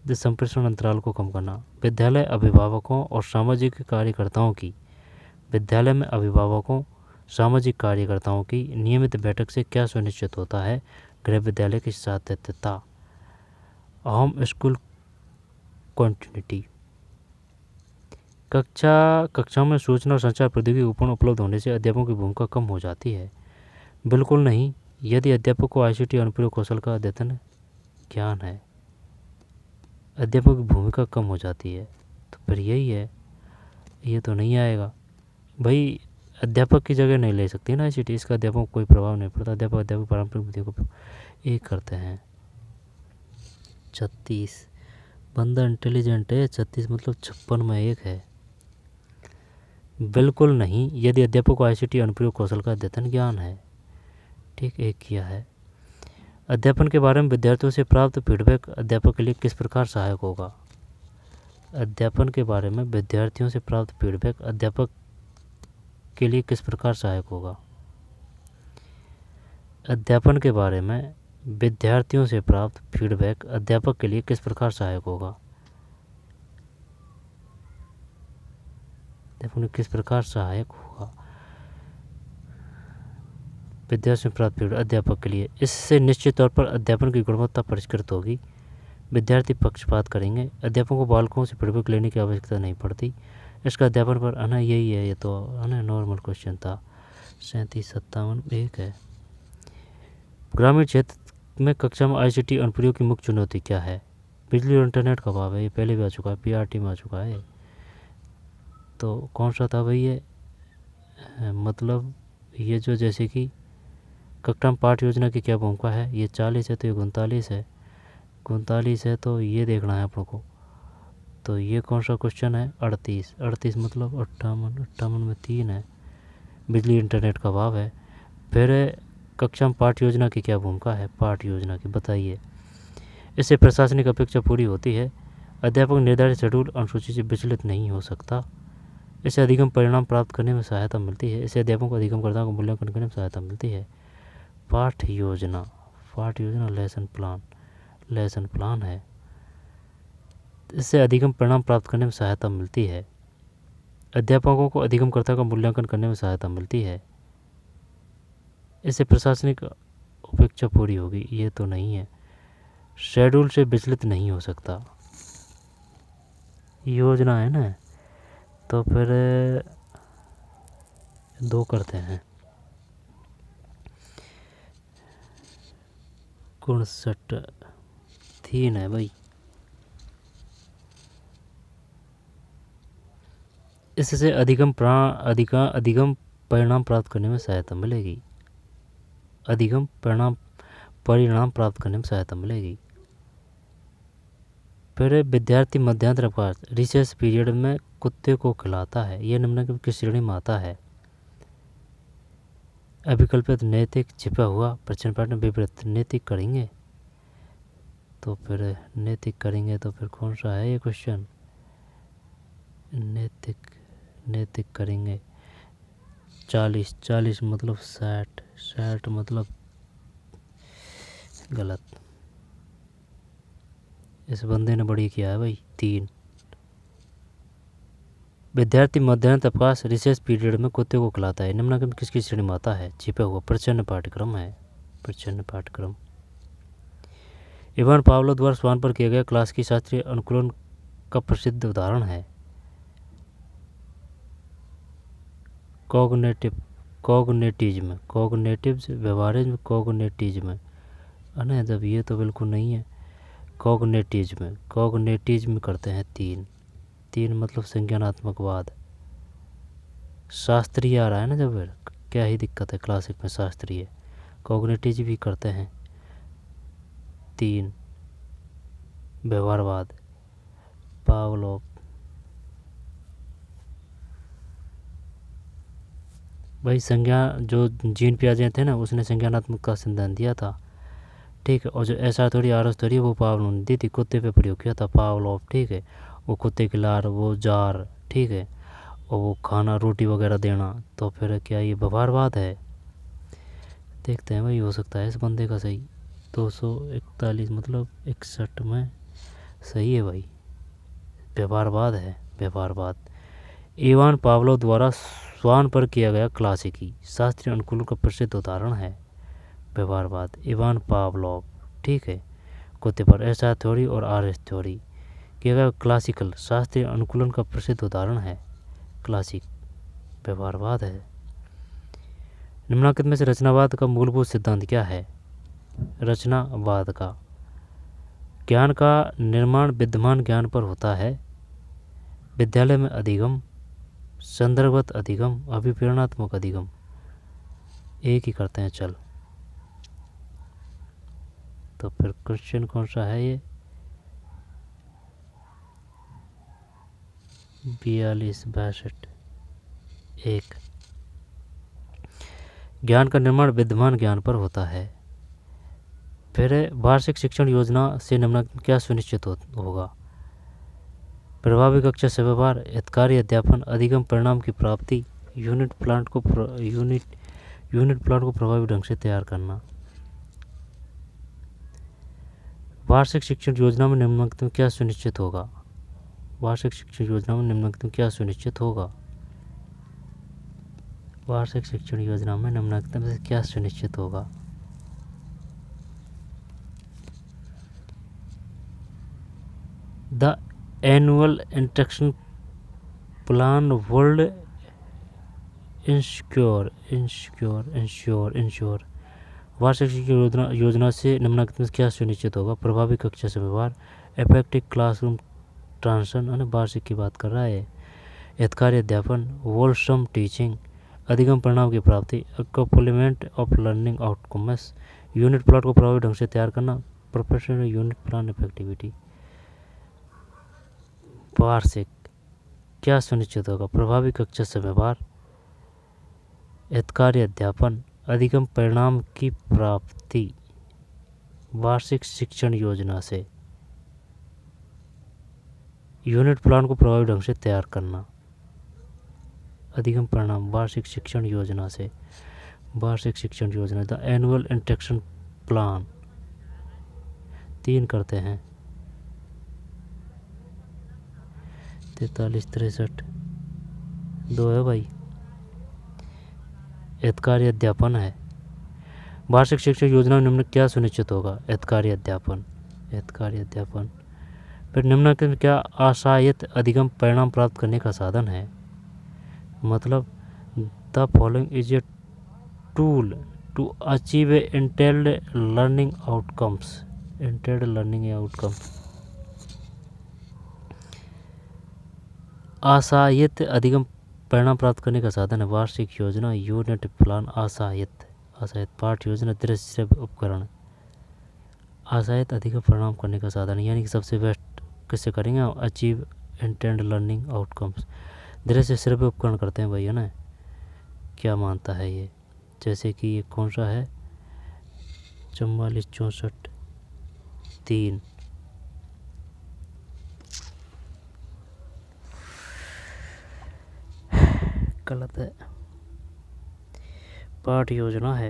जिस संप्रेषण अंतराल को कम करना। विद्यालय अभिभावकों और सामाजिक कार्यकर्ताओं की विद्यालय में अभिभावकों सामाजिक कार्यकर्ताओं की नियमित बैठक से क्या सुनिश्चित होता है? गृह विद्यालय की सातत्यता। Home school continuity. कक्षा में सूचना और संचार प्रौद्योगिकी पूर्ण उपलब्ध होने से अध्यापकों की भूमिका कम हो जाती है। बिल्कुल नहीं। यदि अध्यापक को ICT अनुप्रयोग कौशल का अद्यतन ज्ञान है, अध्यापक की भूमिका कम हो जाती है। तो फिर यही है, ये तो नहीं आएगा भाई। अध्यापक की जगह नहीं ले सकती ना ICT, इसका अध्यापकों को कोई प्रभाव नहीं पड़ता। अध्यापक पारंपरिक विधियों को एक करते हैं। 36 बंदा इंटेलिजेंट है। 36 मतलब 56 में एक है। बिल्कुल नहीं। यदि अध्यापक को ICT अनुप्रयोग कौशल का अद्यतन ज्ञान है। ठीक, एक किया है। अध्यापन के बारे में विद्यार्थियों से प्राप्त फीडबैक अध्यापक के लिए किस प्रकार सहायक होगा? अध्यापन के बारे में विद्यार्थियों से प्राप्त फीडबैक अध्यापक के लिए किस प्रकार सहायक होगा? अध्यापन के बारे में विद्यार्थियों से प्राप्त फीडबैक अध्यापक के लिए किस प्रकार सहायक होगा? अध्यापन किस प्रकार सहायक होगा? विद्यार्थियों से प्राप्त फीडबैक अध्यापक के लिए, इससे निश्चित तौर पर अध्यापन की गुणवत्ता परिष्कृत होगी। विद्यार्थी पक्षपात करेंगे। अध्यापकों को बालकों से फीडबैक लेने की आवश्यकता नहीं पड़ती। इसका अध्यापन पर है ना, यही है। ये तो है ना नॉर्मल क्वेश्चन था। 37-57 एक है। ग्रामीण क्षेत्र में कक्षा में ICT अनुप्रयोग की मुख्य चुनौती क्या है? बिजली और इंटरनेट का अभाव है। ये पहले भी आ चुका है, PRT में आ चुका है। तो कौन सा था भाई ये? मतलब ये जो जैसे कि कक्षा में पाठ योजना की क्या भूमिका है? ये 40 है, तो ये 39 है। 39 है, तो ये देखना है अपनों को। तो ये कौन सा क्वेश्चन है? 38 मतलब 58 में 3 है। बिजली इंटरनेट का अभाव है। फिर कक्षा में पाठ योजना की क्या भूमिका है? पाठ योजना की बताइए। इससे प्रशासनिक अपेक्षा पूरी होती है। अध्यापक निर्धारित शेड्यूल अनुसूची से विचलित नहीं हो सकता। इससे अधिगम परिणाम प्राप्त करने में सहायता मिलती है। इससे अध्यापकों को अधिगमकर्ताओं को मूल्यांकन करने में सहायता मिलती है। पाठ योजना लेसन प्लान है। इससे अधिगम परिणाम प्राप्त करने में सहायता मिलती है। अध्यापकों को अधिगमकर्ता का मूल्यांकन करने में सहायता मिलती है। इससे प्रशासनिक अपेक्षा पूरी होगी। ये तो नहीं है। शेड्यूल से विचलित नहीं हो सकता। योजना है ना, तो फिर 2 करते हैं। 59 3 है भाई। इससे अधिगम परिणाम प्राप्त करने में सहायता मिलेगी। अधिगम परिणाम प्राप्त करने में सहायता मिलेगी। फिर विद्यार्थी मध्यांतर अवकाश रिसेस पीरियड में कुत्ते को खिलाता है। यह निम्नलिखित किस श्रेणी में आता है? अभिकल्पित, नैतिक, छिपा हुआ, प्रश्न पैटर्न विपरीत। नैतिक करेंगे तो फिर नैतिक करेंगे तो फिर कौन सा है ये क्वेश्चन? नैतिक करेंगे। 40 मतलब 60 मतलब गलत। इस बंदे ने बड़ी किया है भाई। 3 विद्यार्थी मध्याह्न अवकाश रिसेस पीरियड में कुत्ते को खिलाता है। निम्नलिखित किसकी श्रेणी में आता है? छिपा हुआ, प्रच्छन्न पाठ्यक्रम है। प्रच्छन्न पाठ्यक्रम। इवान पावलो द्वारा स्वान पर किया गया क्लास की शास्त्रीय अनुकूलन का प्रसिद्ध उदाहरण है। कॉग्निटिज्म, व्यवहारिज्म, कॉग्निटिज्म है ना। जब ये तो बिल्कुल नहीं है। कॉग्निटिज्म करते हैं। 3 मतलब संज्ञानात्मकवाद। शास्त्रीय आ रहा है ना, जब फिर क्या ही दिक्कत है क्लासिक में शास्त्रीय। कॉग्निटिव भी करते हैं। 3 व्यवहारवाद। पावलोव भाई संज्ञा जो जीन पियाजे थे ना, उसने संज्ञानात्मक का सिद्धांत दिया था, ठीक है। और जो S R theory R S theory वो पावलोव ने दी थी, कुत्ते पे प्रयोग किया था पावलोव, ठीक है। वो कुत्ते की लार, वो जार, ठीक है, और वो खाना रोटी वगैरह देना, तो फिर क्या ये व्यवहारवाद है? देखते हैं भाई, हो सकता है इस बंदे का सही। 241 मतलब 61 में सही है भाई, व्यवहारवाद है, व्यवहारवाद। इवान पावलोव द्वारा श्वान पर किया गया क्लासिकी शास्त्रीय अनुकूलन का प्रसिद्ध उदाहरण है व्यवहारवाद, इवान पावलोव, ठीक है। कुत्ते पर एस आर थ्योरी और आर एस थ्योरी किया गया क्लासिकल शास्त्रीय अनुकूलन का प्रसिद्ध उदाहरण है क्लासिक, व्यवहारवाद है। निम्नलिखित में से रचनावाद का मूलभूत सिद्धांत क्या है? रचनावाद का ज्ञान का निर्माण विद्यमान ज्ञान पर होता है। विद्यालय में अधिगम, संदर्भगत अधिगम, अभिप्रेरणात्मक अधिगम। एक ही करते हैं चल। तो फिर क्वेश्चन कौन सा है ये? 42-62 एक। ज्ञान का निर्माण विद्यमान ज्ञान पर होता है। फिर वार्षिक शिक्षण योजना से निम्नलिखित क्या सुनिश्चित होगा? प्रभावी कक्षा से व्यवहार, हितकारी अध्यापन, अधिगम परिणाम की प्राप्ति, यूनिट प्लान को प्रभावी ढंग से तैयार करना। वार्षिक शिक्षण योजना में निम्नलिखित में क्या सुनिश्चित होगा? वार्षिक शिक्षण योजना में निम्नलिखित में क्या सुनिश्चित होगा? वार्षिक शिक्षण योजना में निम्नलिखित में क्या सुनिश्चित होगा? The annual instruction plan world ensure. वार्षिक शिक्षण योजना से निम्नलिखित में क्या सुनिश्चित होगा? प्रभावी कक्षा से व्यवहार, इफेक्टिव क्लासरूम ट्रांजिशन, वार्षिक की बात कर रहा है। हितकारी अध्यापन, वोलसम टीचिंग, अधिगम परिणाम की प्राप्ति, complement of learning outcomes, unit plot को प्रभावी ढंग से तैयार करना, प्रोफेशनल यूनिट प्लान इफेक्टिविटी। वार्षिक क्या सुनिश्चित होगा? प्रभावी कक्षा से व्यवहार, हितकारी अध्यापन, अधिगम परिणाम की प्राप्ति। वार्षिक शिक्षण योजना से यूनिट प्लान को प्रभावी ढंग से तैयार करना, अधिगम परिणाम। वार्षिक शिक्षण योजना से, वार्षिक शिक्षण योजना, द एनुअल इंस्ट्रक्शन प्लान। 3 करते हैं। 43-63 2 है भाई। हितकारी अध्यापन है। वार्षिक शिक्षण योजना में निम्न क्या सुनिश्चित होगा? हितकारी अध्यापन, हितकारी अध्यापन। फिर निम्नलिखित में क्या आशायित अधिगम परिणाम प्राप्त करने का साधन है? मतलब the following is a tool to achieve a intended learning outcomes, intended learning outcomes. आशायित अधिगम परिणाम प्राप्त करने का साधन है वार्षिक योजना, यूनिट प्लान। आशायित पाठ योजना, दृश्य उपकरण। आशायित अधिगम परिणाम करने का साधन यानी कि सबसे बेस्ट किससे करेंगे? Achieve intend learning outcomes. दृश्य श्रव्य उपकरण करते हैं भाई, है ना। क्या मानता है ये? जैसे कि ये कौन सा है? 44-64 3। गलत है, पाठ योजना है।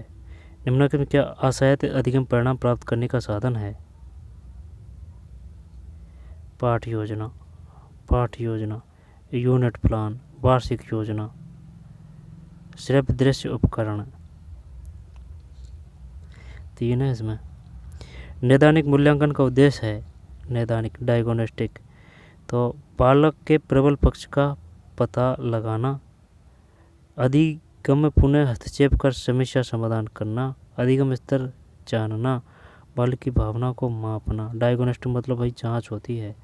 निम्नलिखित में क्या आशायित अधिगम परिणाम प्राप्त करने का साधन है? पाठ योजना, पाठ योजना, यूनिट प्लान, वार्षिक योजना, श्रव्य दृश्य उपकरण। 3 है इसमें। नैदानिक मूल्यांकन का उद्देश्य है, नैदानिक डायग्नोस्टिक, तो बालक के प्रबल पक्ष का पता लगाना, अधिगम में पुनः हस्तक्षेप कर समस्या समाधान करना, अधिगम स्तर जानना, बालक की भावना को मापना। डायग्नोस्टिक मतलब भाई जांच होती है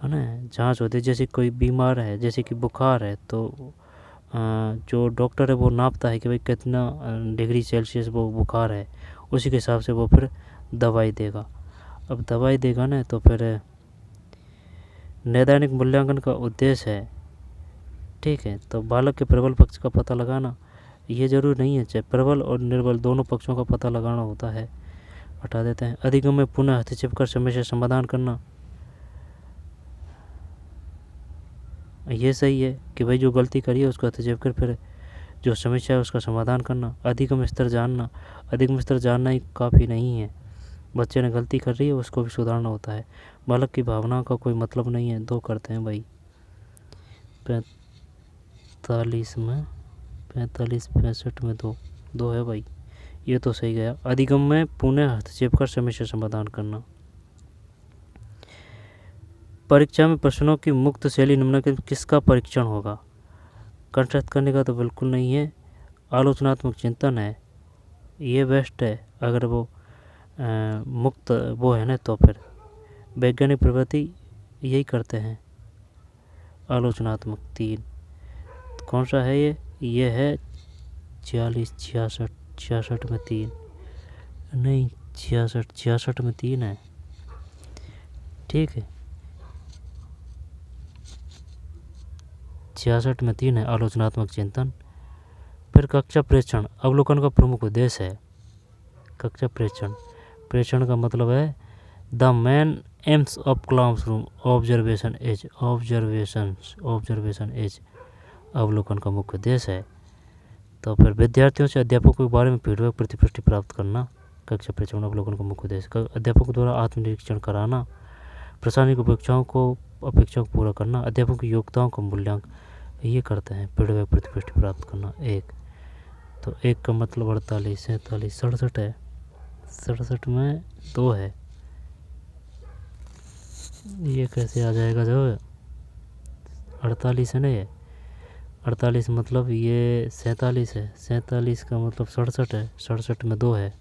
ना, जांच होती है। जैसे कोई बीमार है, जैसे कि बुखार है, तो जो डॉक्टर है वो नापता है कि भाई कितना डिग्री सेल्सियस वो बुखार है, उसी के हिसाब से वो फिर दवाई देगा। अब दवाई देगा ना, तो फिर नैदानिक मूल्यांकन का उद्देश्य है, ठीक है, तो बालक के प्रबल पक्ष का पता लगाना, ये जरूरी नहीं है, चाहे प्रबल और निर्बल दोनों पक्षों का पता लगाना होता है, हटा देते हैं। अधिगम में पुनः हस्तक्षेप कर समस्या समाधान करना, ये सही है कि भाई जो गलती करी है उसको हस्तक्षेप कर फिर जो समस्या है उसका समाधान करना। अधिगम स्तर जानना, अधिगम स्तर जानना ही काफ़ी नहीं है, बच्चे ने गलती कर रही है उसको भी सुधारना होता है। बालक की भावना का कोई मतलब नहीं है, दो करते हैं भाई। 45 में 45 65 में दो दो है भाई, ये तो सही गया। अधिगम में पुनः हस्तक्षेप कर समस्या समाधान करना। परीक्षा में प्रश्नों की मुक्त शैली निम्नलिखित किसका परीक्षण होगा? कंठस्थ करने का तो बिल्कुल नहीं है, आलोचनात्मक चिंतन है, ये बेस्ट है। अगर वो मुक्त वो है ना तो फिर वैज्ञानिक प्रवृत्ति यही करते हैं, आलोचनात्मक 3। कौन सा है ये है 46 66 66 में 3 नहीं, 66 में 3 है, ठीक है, 66 में 3 है आलोचनात्मक चिंतन। फिर कक्षा प्रेक्षण अवलोकन का प्रमुख उद्देश्य है। कक्षा प्रेक्षण, प्रेक्षण का मतलब है the main aims of classroom observation as, observation as अवलोकन का मुख्य उद्देश्य है। तो फिर विद्यार्थियों से अध्यापकों के बारे में फीडबैक प्रतिपुष्टि प्राप्त करना, कक्षा प्रेक्षण अवलोकन का मुख्य उद्देश्य। अध्यापकों द्वारा आत्मनिरीक्षण कराना, प्रशासनिक अपेक्षाओं को पूरा करना, अध्यापकों की योग्यताओं का मूल्यांकन, ये करते हैं फीडबैक प्रतिपुष्टि प्राप्त करना। एक तो एक का मतलब 48 47 67 है, 67 में 2 है, ये कैसे आ जाएगा? जो 48 है ना, ये 48 मतलब ये 47 है, 47 का मतलब 67 है, 67 में 2 है।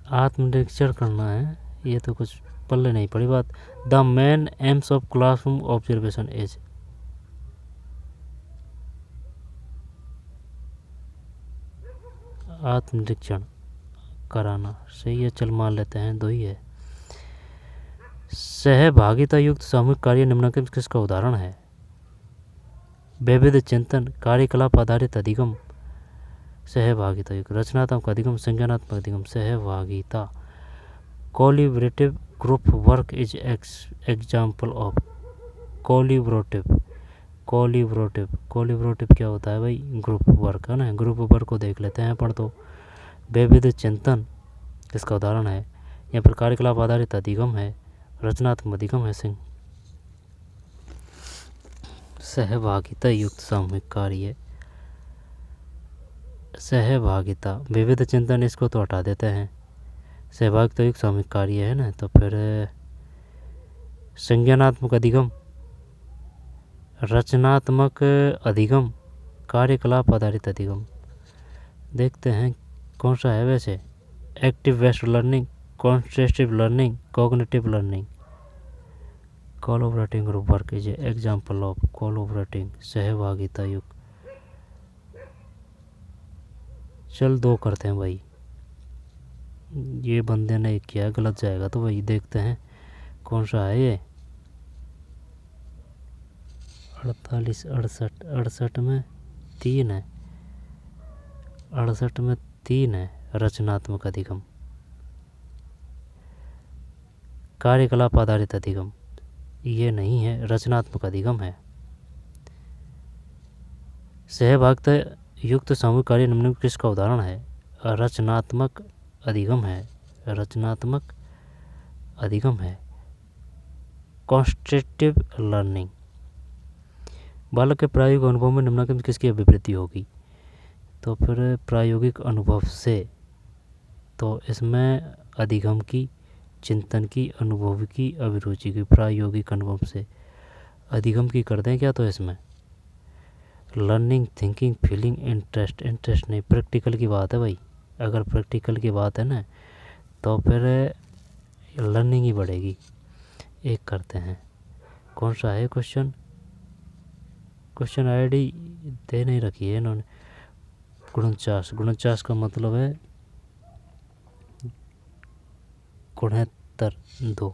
आत्मनिरीक्षण करना है, ये तो कुछ पल्ले नहीं पड़ी बात। The main aims of classroom observation as, आत्मनिरीक्षण कराना, सही है, चल मान लेते हैं 2 ही है। सहभागिता युक्त सामूहिक कार्य निम्नलिखित किसका उदाहरण है? विविध चिंतन, कार्यकलाप आधारित अधिगम, सहभागिता युक्त, रचनात्मक अधिगम, संज्ञानात्मक अधिगम, सहभागिता। Collaborative group work is example of collaborative, collaborative क्या होता है भाई? ग्रुप वर्क है ना, ग्रुप वर्क को देख लेते हैं अपन। तो विविध चिंतन किसका उदाहरण है? यहाँ पर कार्यकलाप आधारित अधिगम है, रचनात्मक अधिगम है, सहभागिता युक्त सामूहिक कार्य, सहभागिता, विविध चिंतन इसको तो हटा देते हैं, सहभागिता युक्त सामूहिक कार्य है ना। तो फिर संज्ञानात्मक अधिगम, रचनात्मक अधिगम, कार्यकलाप आधारित अधिगम। देखते हैं कौन सा है वैसे। Active based learning, constructive learning, cognitive learning. Collaborating group work is example of collaborating, सहभागिता युक्त। चल 2 करते हैं भाई, ये बंदे ने किया गलत जाएगा तो भाई देखते हैं कौन सा है ये। 48 68 में 3 है, 68 में 3 है रचनात्मक अधिगम। कार्यकलाप आधारित अधिगम ये नहीं है, रचनात्मक अधिगम है। सहभागिता युक्त सामूहिक कार्य निम्नलिखित किसका उदाहरण है? रचनात्मक अधिगम है, रचनात्मक अधिगम है। कॉन्स्ट्रक्टिव लर्निंग, बालक के प्रायोगिक अनुभव में निम्नलिखित किसकी अभिवृद्धि होगी? तो फिर प्रायोगिक अनुभव से, तो इसमें अधिगम की, चिंतन की, अनुभव की, अभिरुचि की, प्रायोगिक अनुभव से अधिगम की कर दें क्या? तो इसमें लर्निंग, थिंकिंग, फीलिंग, इंटरेस्ट नहीं, प्रैक्टिकल की बात है भाई। अगर प्रैक्टिकल की बात है ना तो फिर लर्निंग ही बढ़ेगी। एक करते हैं, कौन सा है क्वेश्चन? क्वेश्चन आईडी दे नहीं रखी है इन्होंने। 49 का मतलब है 69 2।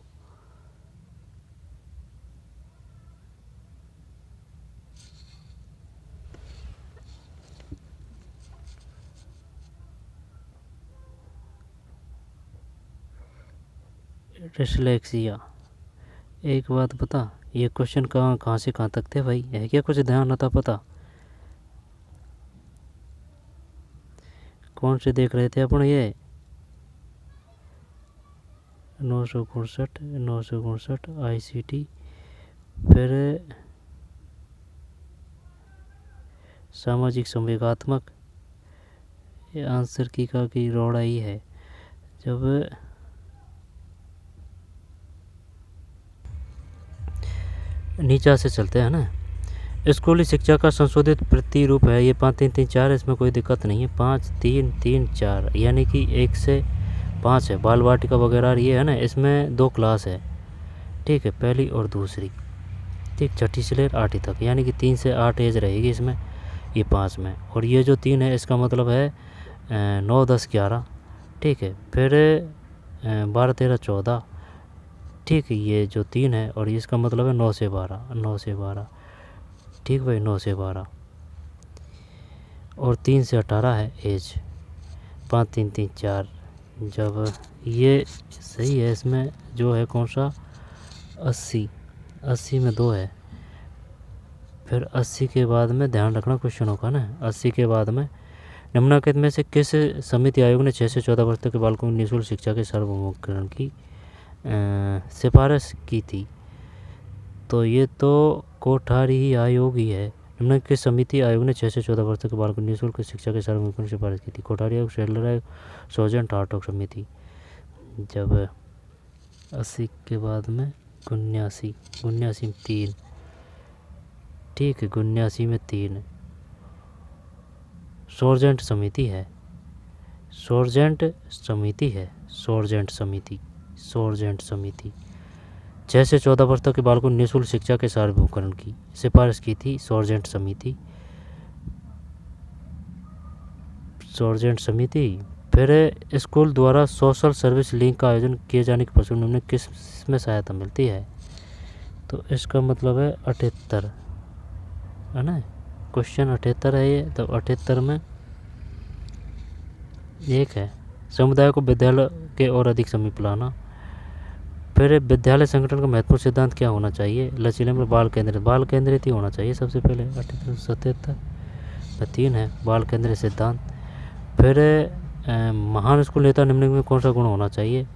डिसलेक्सिया। एक बात बता, ये क्वेश्चन कहाँ से कहाँ तक थे भाई, है क्या कुछ ध्यान होता पता? कौन से देख रहे थे अपन? ये 967 ICT, फिर सामाजिक संवेगात्मक, ये आंसर की रोड़ा ही है। जब नीचा से चलते हैं ना, स्कूली शिक्षा का संशोधित प्रतिरूप है ये 5 3 3 4, इसमें कोई दिक्कत नहीं है। 5 3 3 4 यानी कि 1 से 5 है। बाल वाटिका वगैरह ये है ना, इसमें 2 क्लास है, ठीक है, पहली और दूसरी, ठीक, छठी से लेकर 8वीं तक, यानी कि 3 से 8 एज रहेगी इसमें, ये 5 में। और ये जो 3 है इसका मतलब है 9 10 11, ठीक है, फिर 12 13 14, ठीक है, ये जो 3 है, और इसका मतलब है 9 से 12, ठीक भाई, 9 से 12, और 3 से 18 है एज। 5 3 3 4, जब ये सही है, इसमें जो है कौन सा, 80 में 2 है। फिर 80 के बाद में ध्यान रखना क्वेश्चनों का ना, 80 के बाद में निम्नलिखित में से किस समिति आयोग ने 6 से 14 वर्ष तक के बालकों की निःशुल्क शिक्षा के सार्वभौमिकरण की सिफारिश की थी? तो ये तो कोठारी आयोग ही है। निम्नलिखित समिति आयोग ने 6 से 14 वर्ष तक के बालकों की निःशुल्क शिक्षा के सार्वभौमिकरण की सिफारिश की थी? कोठारी आयोग, शेडलर आयोग, सोजन टार्टोक समिति। जब 80 के बाद में 79 में 3, ठीक है, 79 में 3 सोर्जेंट समिति है, सोर्जेंट समिति 6 से 14 वर्ष तक के बालकों को निःशुल्क शिक्षा के सार्वभौमिकरण की सिफारिश की थी, सोर्जेंट समिति। फिर स्कूल द्वारा सोशल सर्विस लिंक का आयोजन किए जाने के पश्चात उन्हें किस में सहायता मिलती है? तो इसका मतलब है 78, है ना, क्वेश्चन 78 है ये। तो 78 में एक है, समुदाय को विद्यालय के और अधिक समीप लाना। फिर विद्यालय संगठन का महत्वपूर्ण सिद्धांत क्या होना चाहिए? लचीले में बाल केंद्रित ही होना चाहिए सबसे पहले। 78 में 3 है बाल केंद्रित सिद्धांत। फिर महान स्कूल नेता निम्नलिखित में कौन सा गुण होना चाहिए?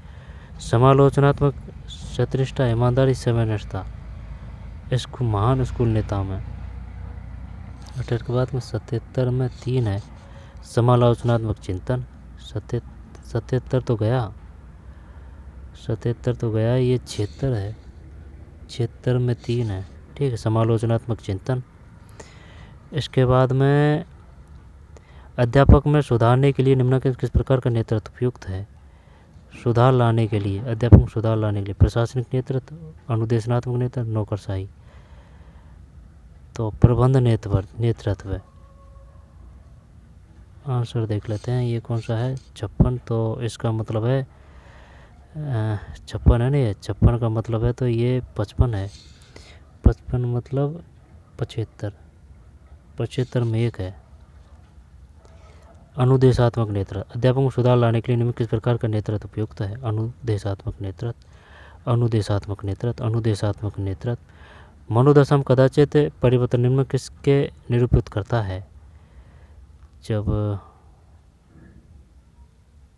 समालोचनात्मक, सत्यनिष्ठा, ईमानदारी, समयनिष्ठता। इसको महान स्कूल नेता में 78 के बाद में 77 में 3 है, समालोचनात्मक चिंतन। 77 तो गया, ये 76 है, 76 में 3 है, ठीक है, समालोचनात्मक चिंतन। इसके बाद में अध्यापक में सुधारने के लिए निम्नलिखित किस प्रकार का नेतृत्व उपयुक्त है? सुधार लाने के लिए, अध्यापक में सुधार लाने के लिए प्रशासनिक नेतृत्व, अनुदेशनात्मक नेतृत्व, नौकरशाही। तो प्रबंध नेतृत्व। आंसर देख लेते हैं, ये कौन सा है? 56। तो इसका मतलब है 56 है ना, ये 56 का मतलब है, तो ये 55 है। 55 मतलब 75 में 1 है। अनुदेशात्मक नेतृत्व, अध्यापकों को सुधार लाने के लिए निम्न किस प्रकार का नेतृत्व उपयुक्त है? अनुदेशात्मक नेतृत्व। मनोदशा कदाचित परिवर्तन निम्न किसके निरूपित करता है? जब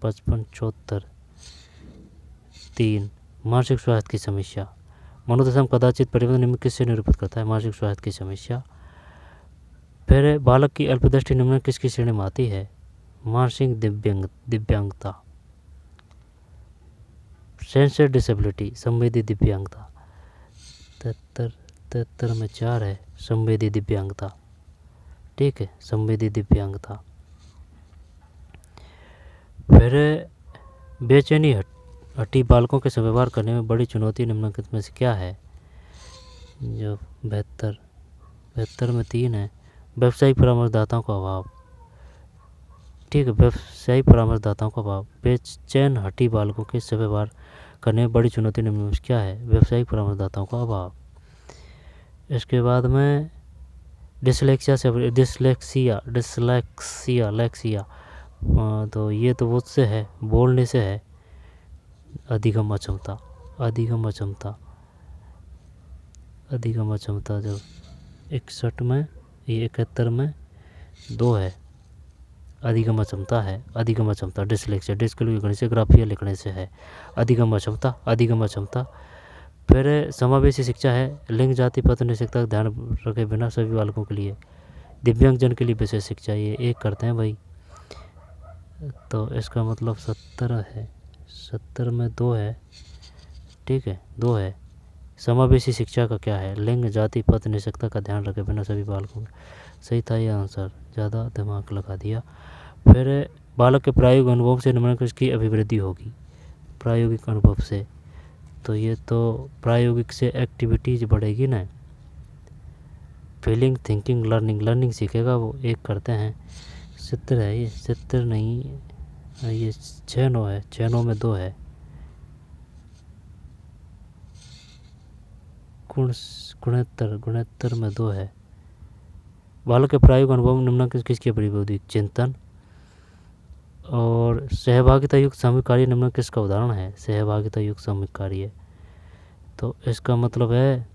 55 74 3 मानसिक स्वास्थ्य की समस्या। मनोदशा कदाचित परिवर्तन निम्न किससे निरूपित करता है? मानसिक स्वास्थ्य की समस्या। फिर बालक की अल्पदृष्टि निम्न किसकी श्रेणी में आती है? मानसिक दिव्यांगता, सेंसर डिसेबिलिटी, संवेदी दिव्यांगता। 73 में 4 है, संवेदी दिव्यांगता, ठीक है, संवेदी दिव्यांगता। फिर बेचैनी हटी बालकों के व्यवहार करने में बड़ी चुनौती निम्नलिखित में से क्या है? जो 72 में 3 है, व्यवसायिक परामर्शदाताओं का अभाव, ठीक है, व्यवसायिक परामर्शदाताओं का अभाव। बेचैन हटी बालकों के व्यवहार करने में बड़ी चुनौती निम्न में क्या है? व्यवसायिक परामर्शदाताओं का अभाव। इसके बाद में डिसलेक्सिया, तो ये तो उससे है, बोलने से है, अधिगम अक्षमता। अधिगम अक्षमता, अधिगम अक्षमता जब 61 में, ये 71 में 2 है, अधिगम अक्षमता है। अधिगम अक्षमता डिसलेक्सिया, डिस्कैल्कुलिक लिखने से, ग्राफिया लिखने से है। अधिगम अक्षमता, अधिगम अक्षमता। फिर समावेशी शिक्षा है, लिंग जाति पद निश्चितता ध्यान रखे बिना सभी बालकों के लिए। दिव्यांगजन के लिए विशेष शिक्षा, ये एक करते हैं भाई, तो इसका मतलब 70 है, 70 में 2 है, ठीक है, 2 है। समावेशी शिक्षा का क्या है, लिंग जाति पद निश्चितता का ध्यान रखे बिना सभी बालकों, सही था ये आंसर, ज़्यादा दिमाग लगा दिया। फिर बालक के प्रायोगिक अनुभव से निम्नलिखित की अभिवृद्धि होगी, प्रायोगिक अनुभव से, तो ये तो प्रायोगिक से एक्टिविटीज बढ़ेगी ना, फीलिंग थिंकिंग लर्निंग, लर्निंग सीखेगा वो, एक करते हैं। 70 है ये, 70 नहीं, ये 6-9 है, 6-9 में 2 है। 69 में 2 है। बालक के प्रायोगिक अनुभव निम्नलिखित किसकी अभिवृद्धि, चिंतन और सहभागिता युक्त सामूहिक कार्य निम्नलिखित किसका उदाहरण है, सहभागिता युक्त सामूहिक कार्य, तो इसका मतलब है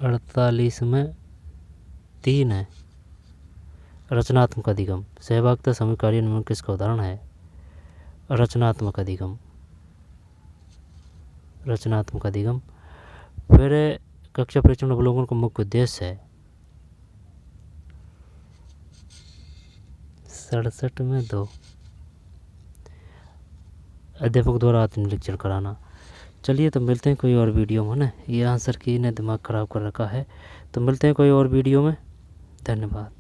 48 में 3 है। रचनात्मक अधिगम, सहभागिता सामूहिक कार्य निम्नलिखित किसका उदाहरण है, रचनात्मक अधिगम, रचनात्मक अधिगम। फिर कक्षा परीक्षण अवलोकन का मुख्य उद्देश्य है, 67 में 2, अध्यापक द्वारा आत्मनिरीक्षण कराना। चलिए तो मिलते हैं कोई और वीडियो में ना, ये आंसर की ने दिमाग ख़राब कर रखा है, तो मिलते हैं कोई और वीडियो में, धन्यवाद।